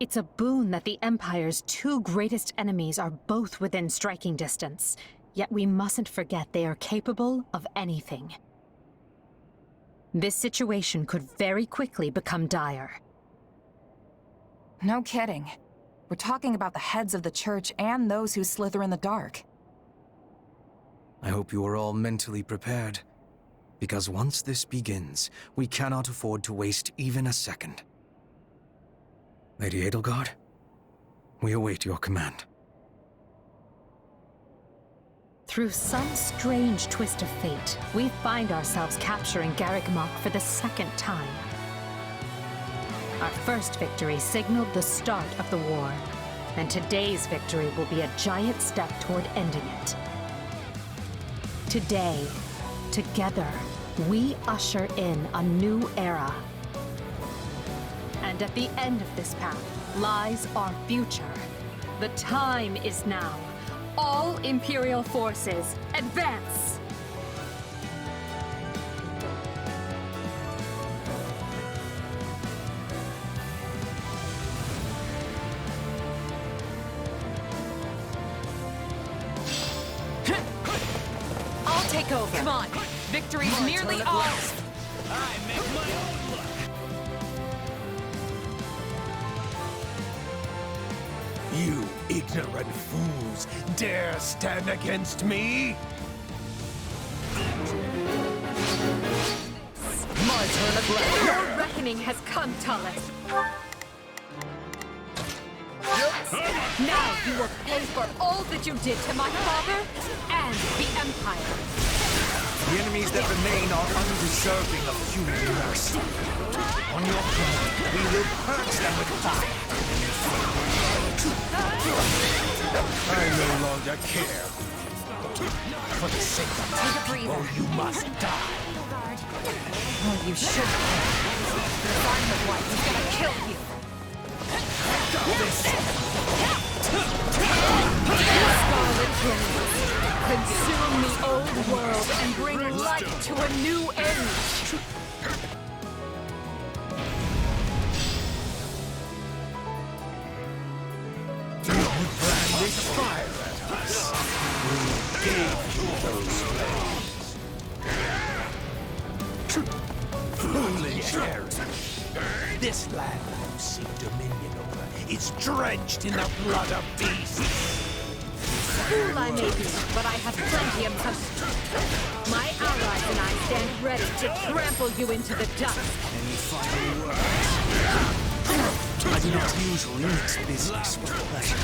It's a boon that the Empire's two greatest enemies are both within striking distance, yet we mustn't forget they are capable of anything. This situation could very quickly become dire. No kidding. We're talking about the heads of the Church and those who slither in the dark. I hope you are all mentally prepared, because once this begins, we cannot afford to waste even a second. Lady Edelgard, we await your command. Through some strange twist of fate, we find ourselves capturing Garreg Mach for the second time. Our first victory signaled the start of the war, and today's victory will be a giant step toward ending it. Today, together, we usher in a new era. And at the end of this path lies our future. The time is now. All Imperial forces, advance! I'll take over. Come on. Victory's nearly ours. I make my own luck. You ignorant fools dare stand against me? My turn at last. Your reckoning has come, Talus. Now you will pay for all that you did to my father and the Empire. The enemies that remain are undeserving of human mercy. On your command, we will purge them with fire. I no longer care. For the sake of Take a breather. you must die. Well, you should. The Garden Wife is gonna kill you. Scarlet Blaze, consume the old world and bring light to a new age. Branding fire at us. We gave you those flames. Foolish Harry. This land you seek dominion over is drenched in the blood of beasts. Fool I may be, but I have plenty of custom. My allies and I stand ready to trample you into the dust. Any final words? I do not usually mix business with pleasure.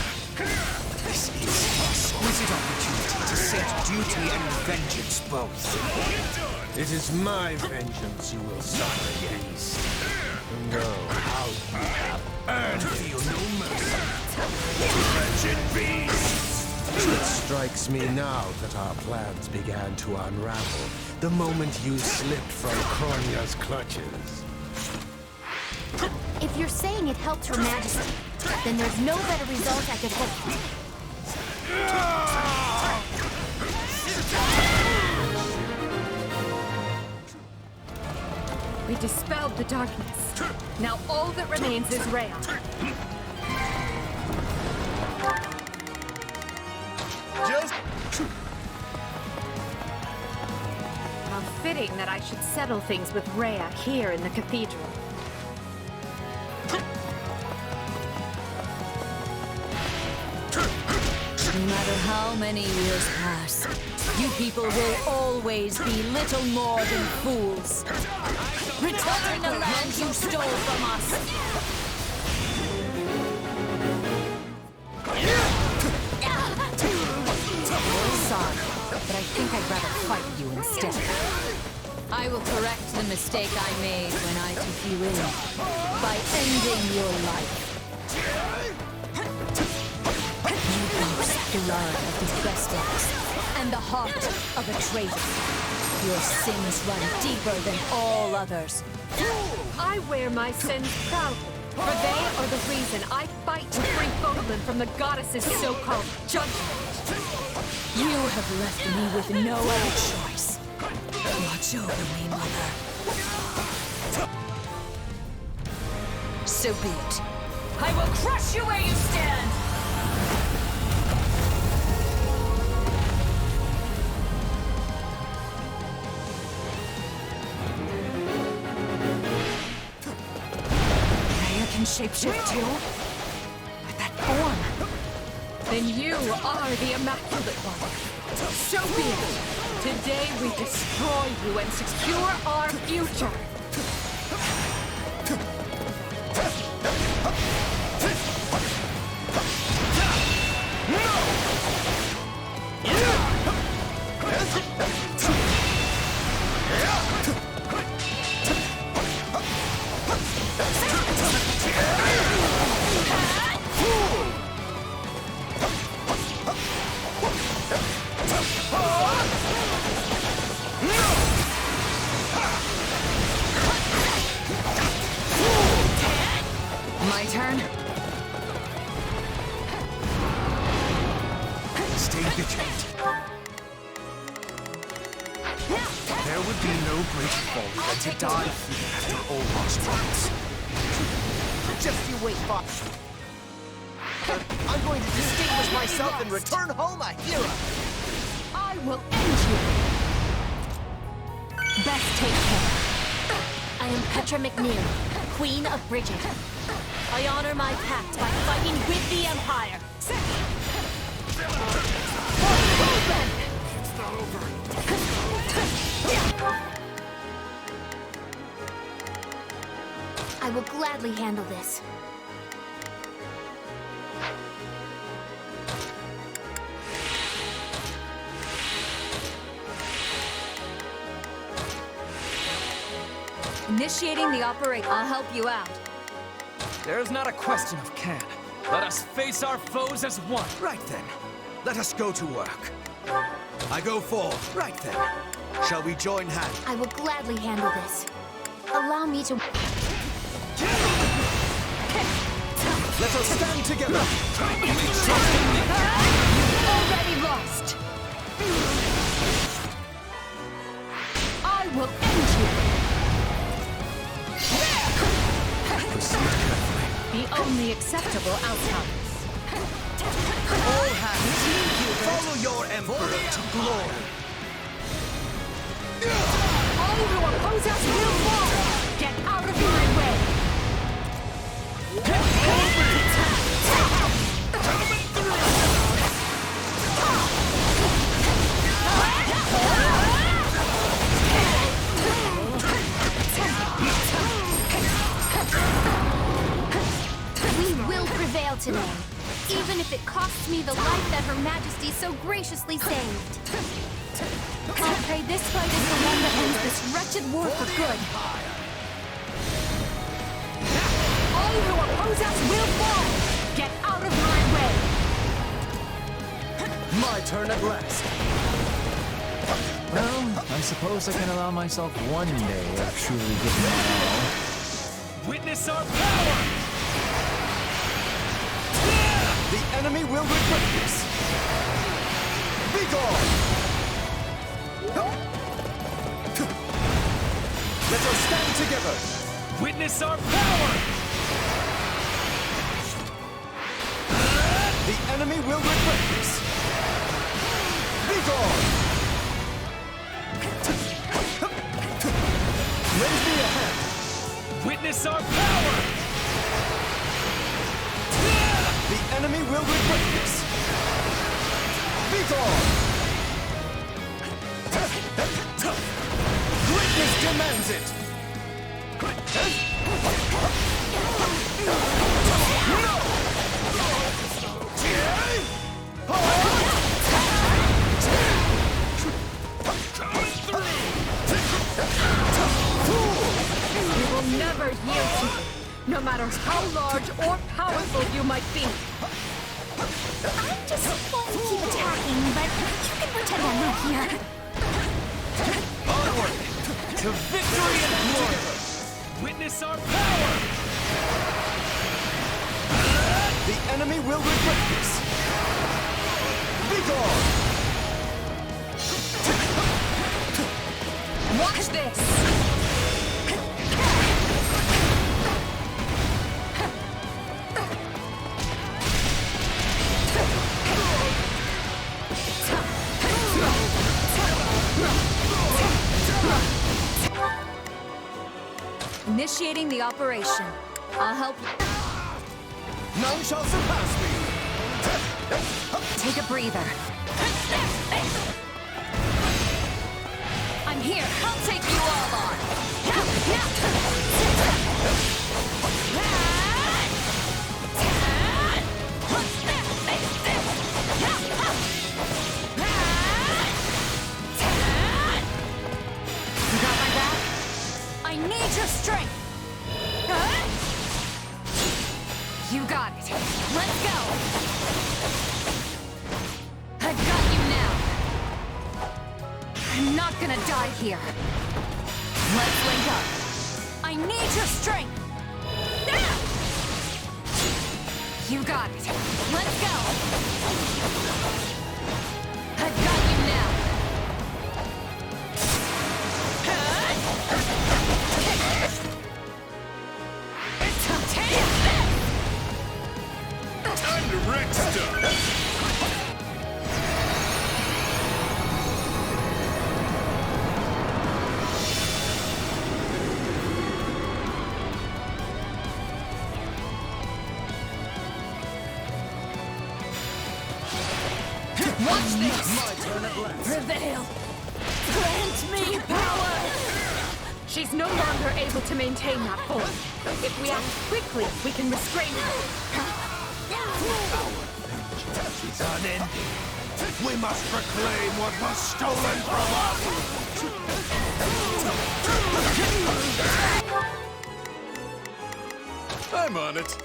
This is an exquisite opportunity to set duty and vengeance both. It is my vengeance you will suffer against. know how you have earned feel no mercy. Wretched beast! It strikes me now that our plans began to unravel the moment you slipped from Kronya's clutches. If you're saying it helped Her Majesty, then there's no better result I could hope for. We dispelled the darkness. Now all that remains is Rhea. How fitting that I should settle things with Rhea here in the cathedral. No matter how many years pass, you people will always be little more than fools. Return the land you stole from us! Sorry, but I think I'd rather fight you instead. I will correct the mistake I made when I took you in, by ending your life. You boast blood of the Vestas, and the heart of a traitor. Your sins run deeper than all others. I wear my sins proudly, for they are the reason I fight to free Fodlan from the goddess's so-called judgment. You have left me with no other choice. Watch over me, Mother. So be it. I will crush you where you stand! Can shapeshift too? With that form? Then you are the Immaculate One. So be it. Today we destroy you and secure our future. My turn. Stay vigilant. There would be no greater folly than to die here after all lost troubles. Just you wait, Fox. I'm going to distinguish myself and return home a hero. I will end you. Best take care. I am Petra McNeil, Queen of Bridget. I honor my pact by fighting with the Empire. It's not over. I will gladly handle this. Initiating the operation. I'll help you out. There's not a question of can. Let us face our foes as one. Right then. Let us go to work. I go for. Right then. Shall we join hands? I will gladly handle this. Allow me to... Let us stand together. Already lost. I will end you. The only acceptable outcomes. All hands, follow your emperor to glory. All who oppose us will fall. Get out of my way. We will prevail today, even if it costs me the life that Her Majesty so graciously saved. I pray this fight is the one that ends this wretched war for good. They who oppose us will fall! Get out of my way! My turn at last. Well, I suppose I can allow myself one day of truly giving my all. Witness our power! The enemy will regret this. Be gone! Let us stand together! Witness our power! The enemy will regret this. Be gone! Lend me a hand. Witness our power! The enemy will regret this. Be gone! Greatness demands it! No! We will never yield to you, no matter how large or powerful you might be. I'm just going to keep attacking, but you can pretend I'm not here. Onward! To victory and glory! Witness our power! The enemy will regret this. Be gone! Watch this! Initiating the operation. I'll help you. None shall surpass me! Take a breather. I'm here. I'll take you all on. You got my back? I need your strength. You got it. Let's go. I've got you now. I'm not gonna die here. Let's link up. I need your strength. You got it. Let's go. I've got you now. Time to wreck stuff! Watch this! My turn at last. Prevail! Grant me power! She's no longer able to maintain that form. If we act quickly, we can restrain her. Is unending. We must reclaim what was stolen from us! I'm on it.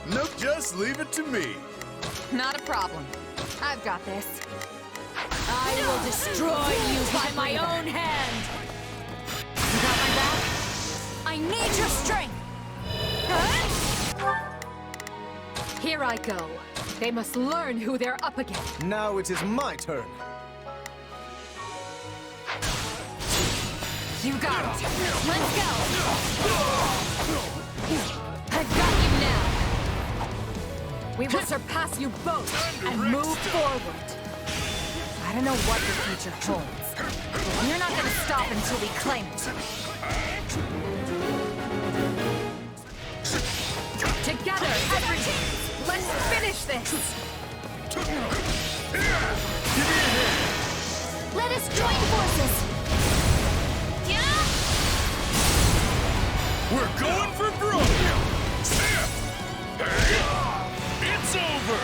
No, just leave it to me. Not a problem. I've got this. I will destroy you by my own hand! You got my back? I need your strength! Here I go. They must learn who they're up against. Now it is my turn. You got it. Let's go! I've got you now! We will surpass you both and move forward. I don't know what the future holds, but we're not gonna stop until we claim it. Together, everything! Let's finish this! Let us join forces! We're going for broke! It's over!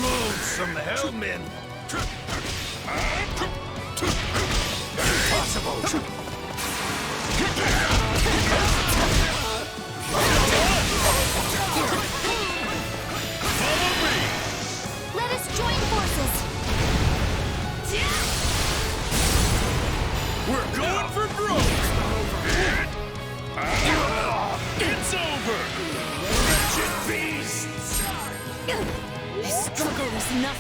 Loathsome hellmen! Impossible!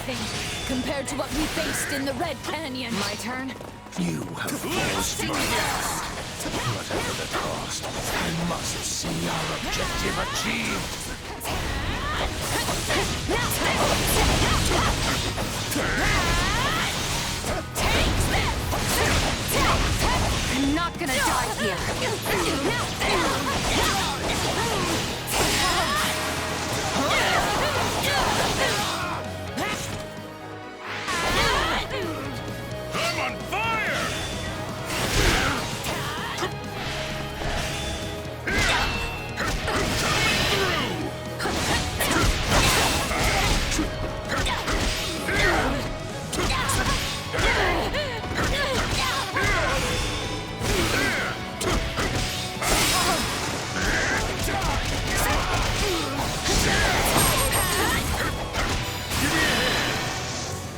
nothing compared to what we faced in the Red Canyon. My turn? You have forced me, yes. Whatever the cost, I must see our objective achieved. I'm not gonna die here. I'm on fire!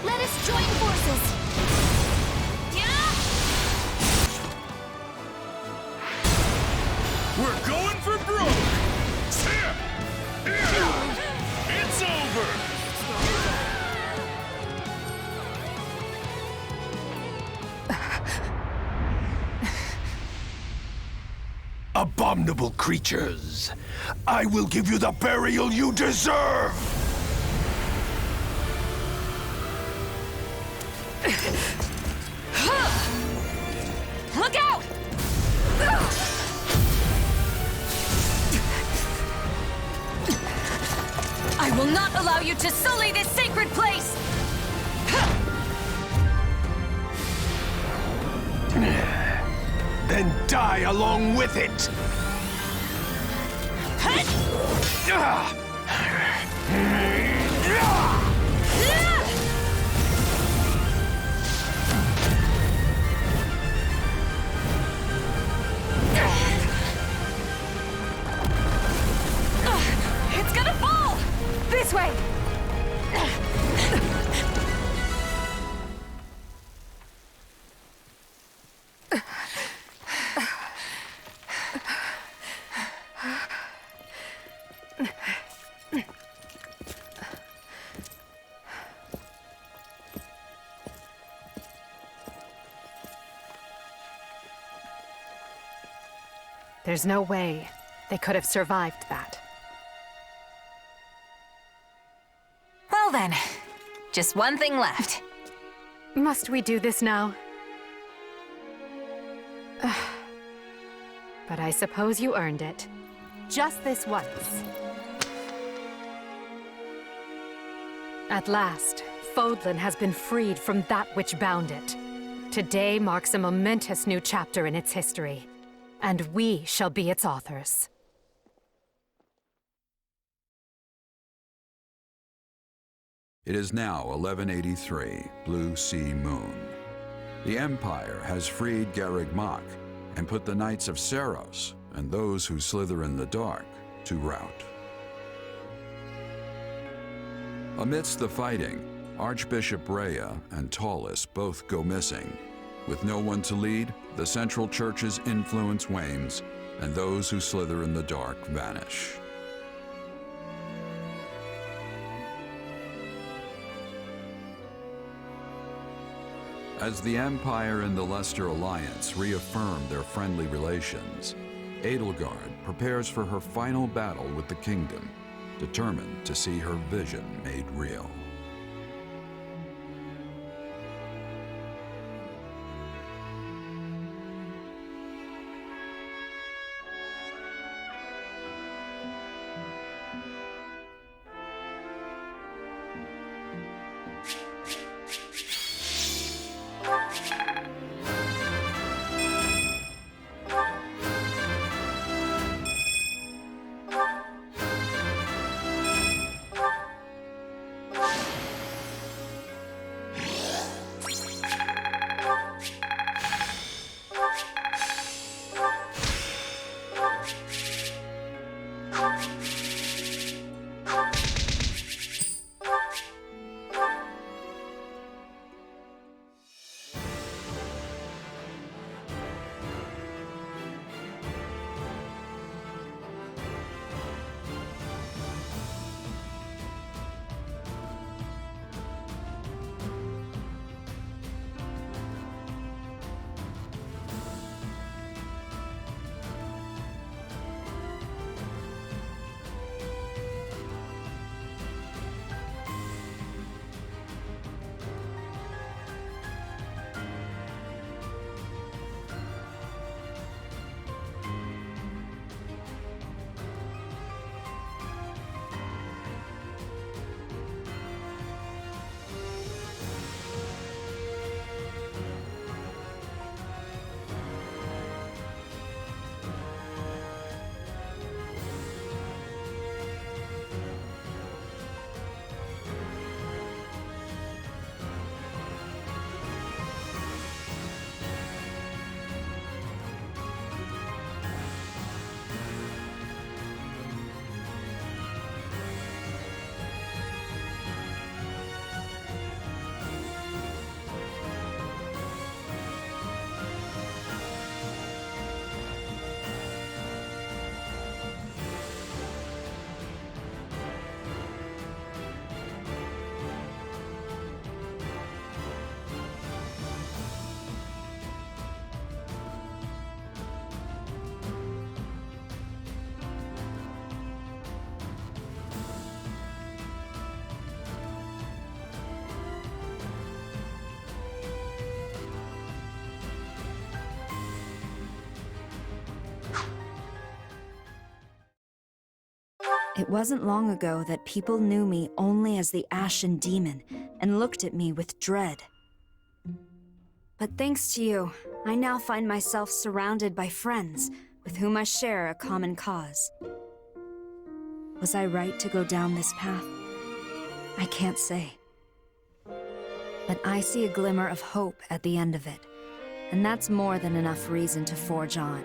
Let us join forces. We're going for broke! It's over! Abominable creatures! I will give you the burial you deserve! Look out! I will not allow you to sully this sacred place! Then die along with it! It's gonna fall! This way! There's no way they could have survived that. Well then, just one thing left. Must we do this now? But I suppose you earned it. Just this once. At last, Fodlan has been freed from that which bound it. Today marks a momentous new chapter in its history, and we shall be its authors. It is now 1183, Blue Sea Moon. The Empire has freed Garreg Mach and put the Knights of Seiros and those who slither in the dark to rout. Amidst the fighting, Archbishop Rhea and Tallus both go missing. With no one to lead, the Central Church's influence wanes, and those who slither in the dark vanish. As the Empire and the Leicester Alliance reaffirm their friendly relations, Edelgard prepares for her final battle with the kingdom, determined to see her vision made real. It wasn't long ago that people knew me only as the Ashen Demon and looked at me with dread. But thanks to you, I now find myself surrounded by friends with whom I share a common cause. Was I right to go down this path? I can't say. But I see a glimmer of hope at the end of it, and that's more than enough reason to forge on.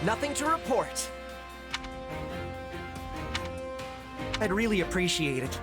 Nothing to report. I'd really appreciate it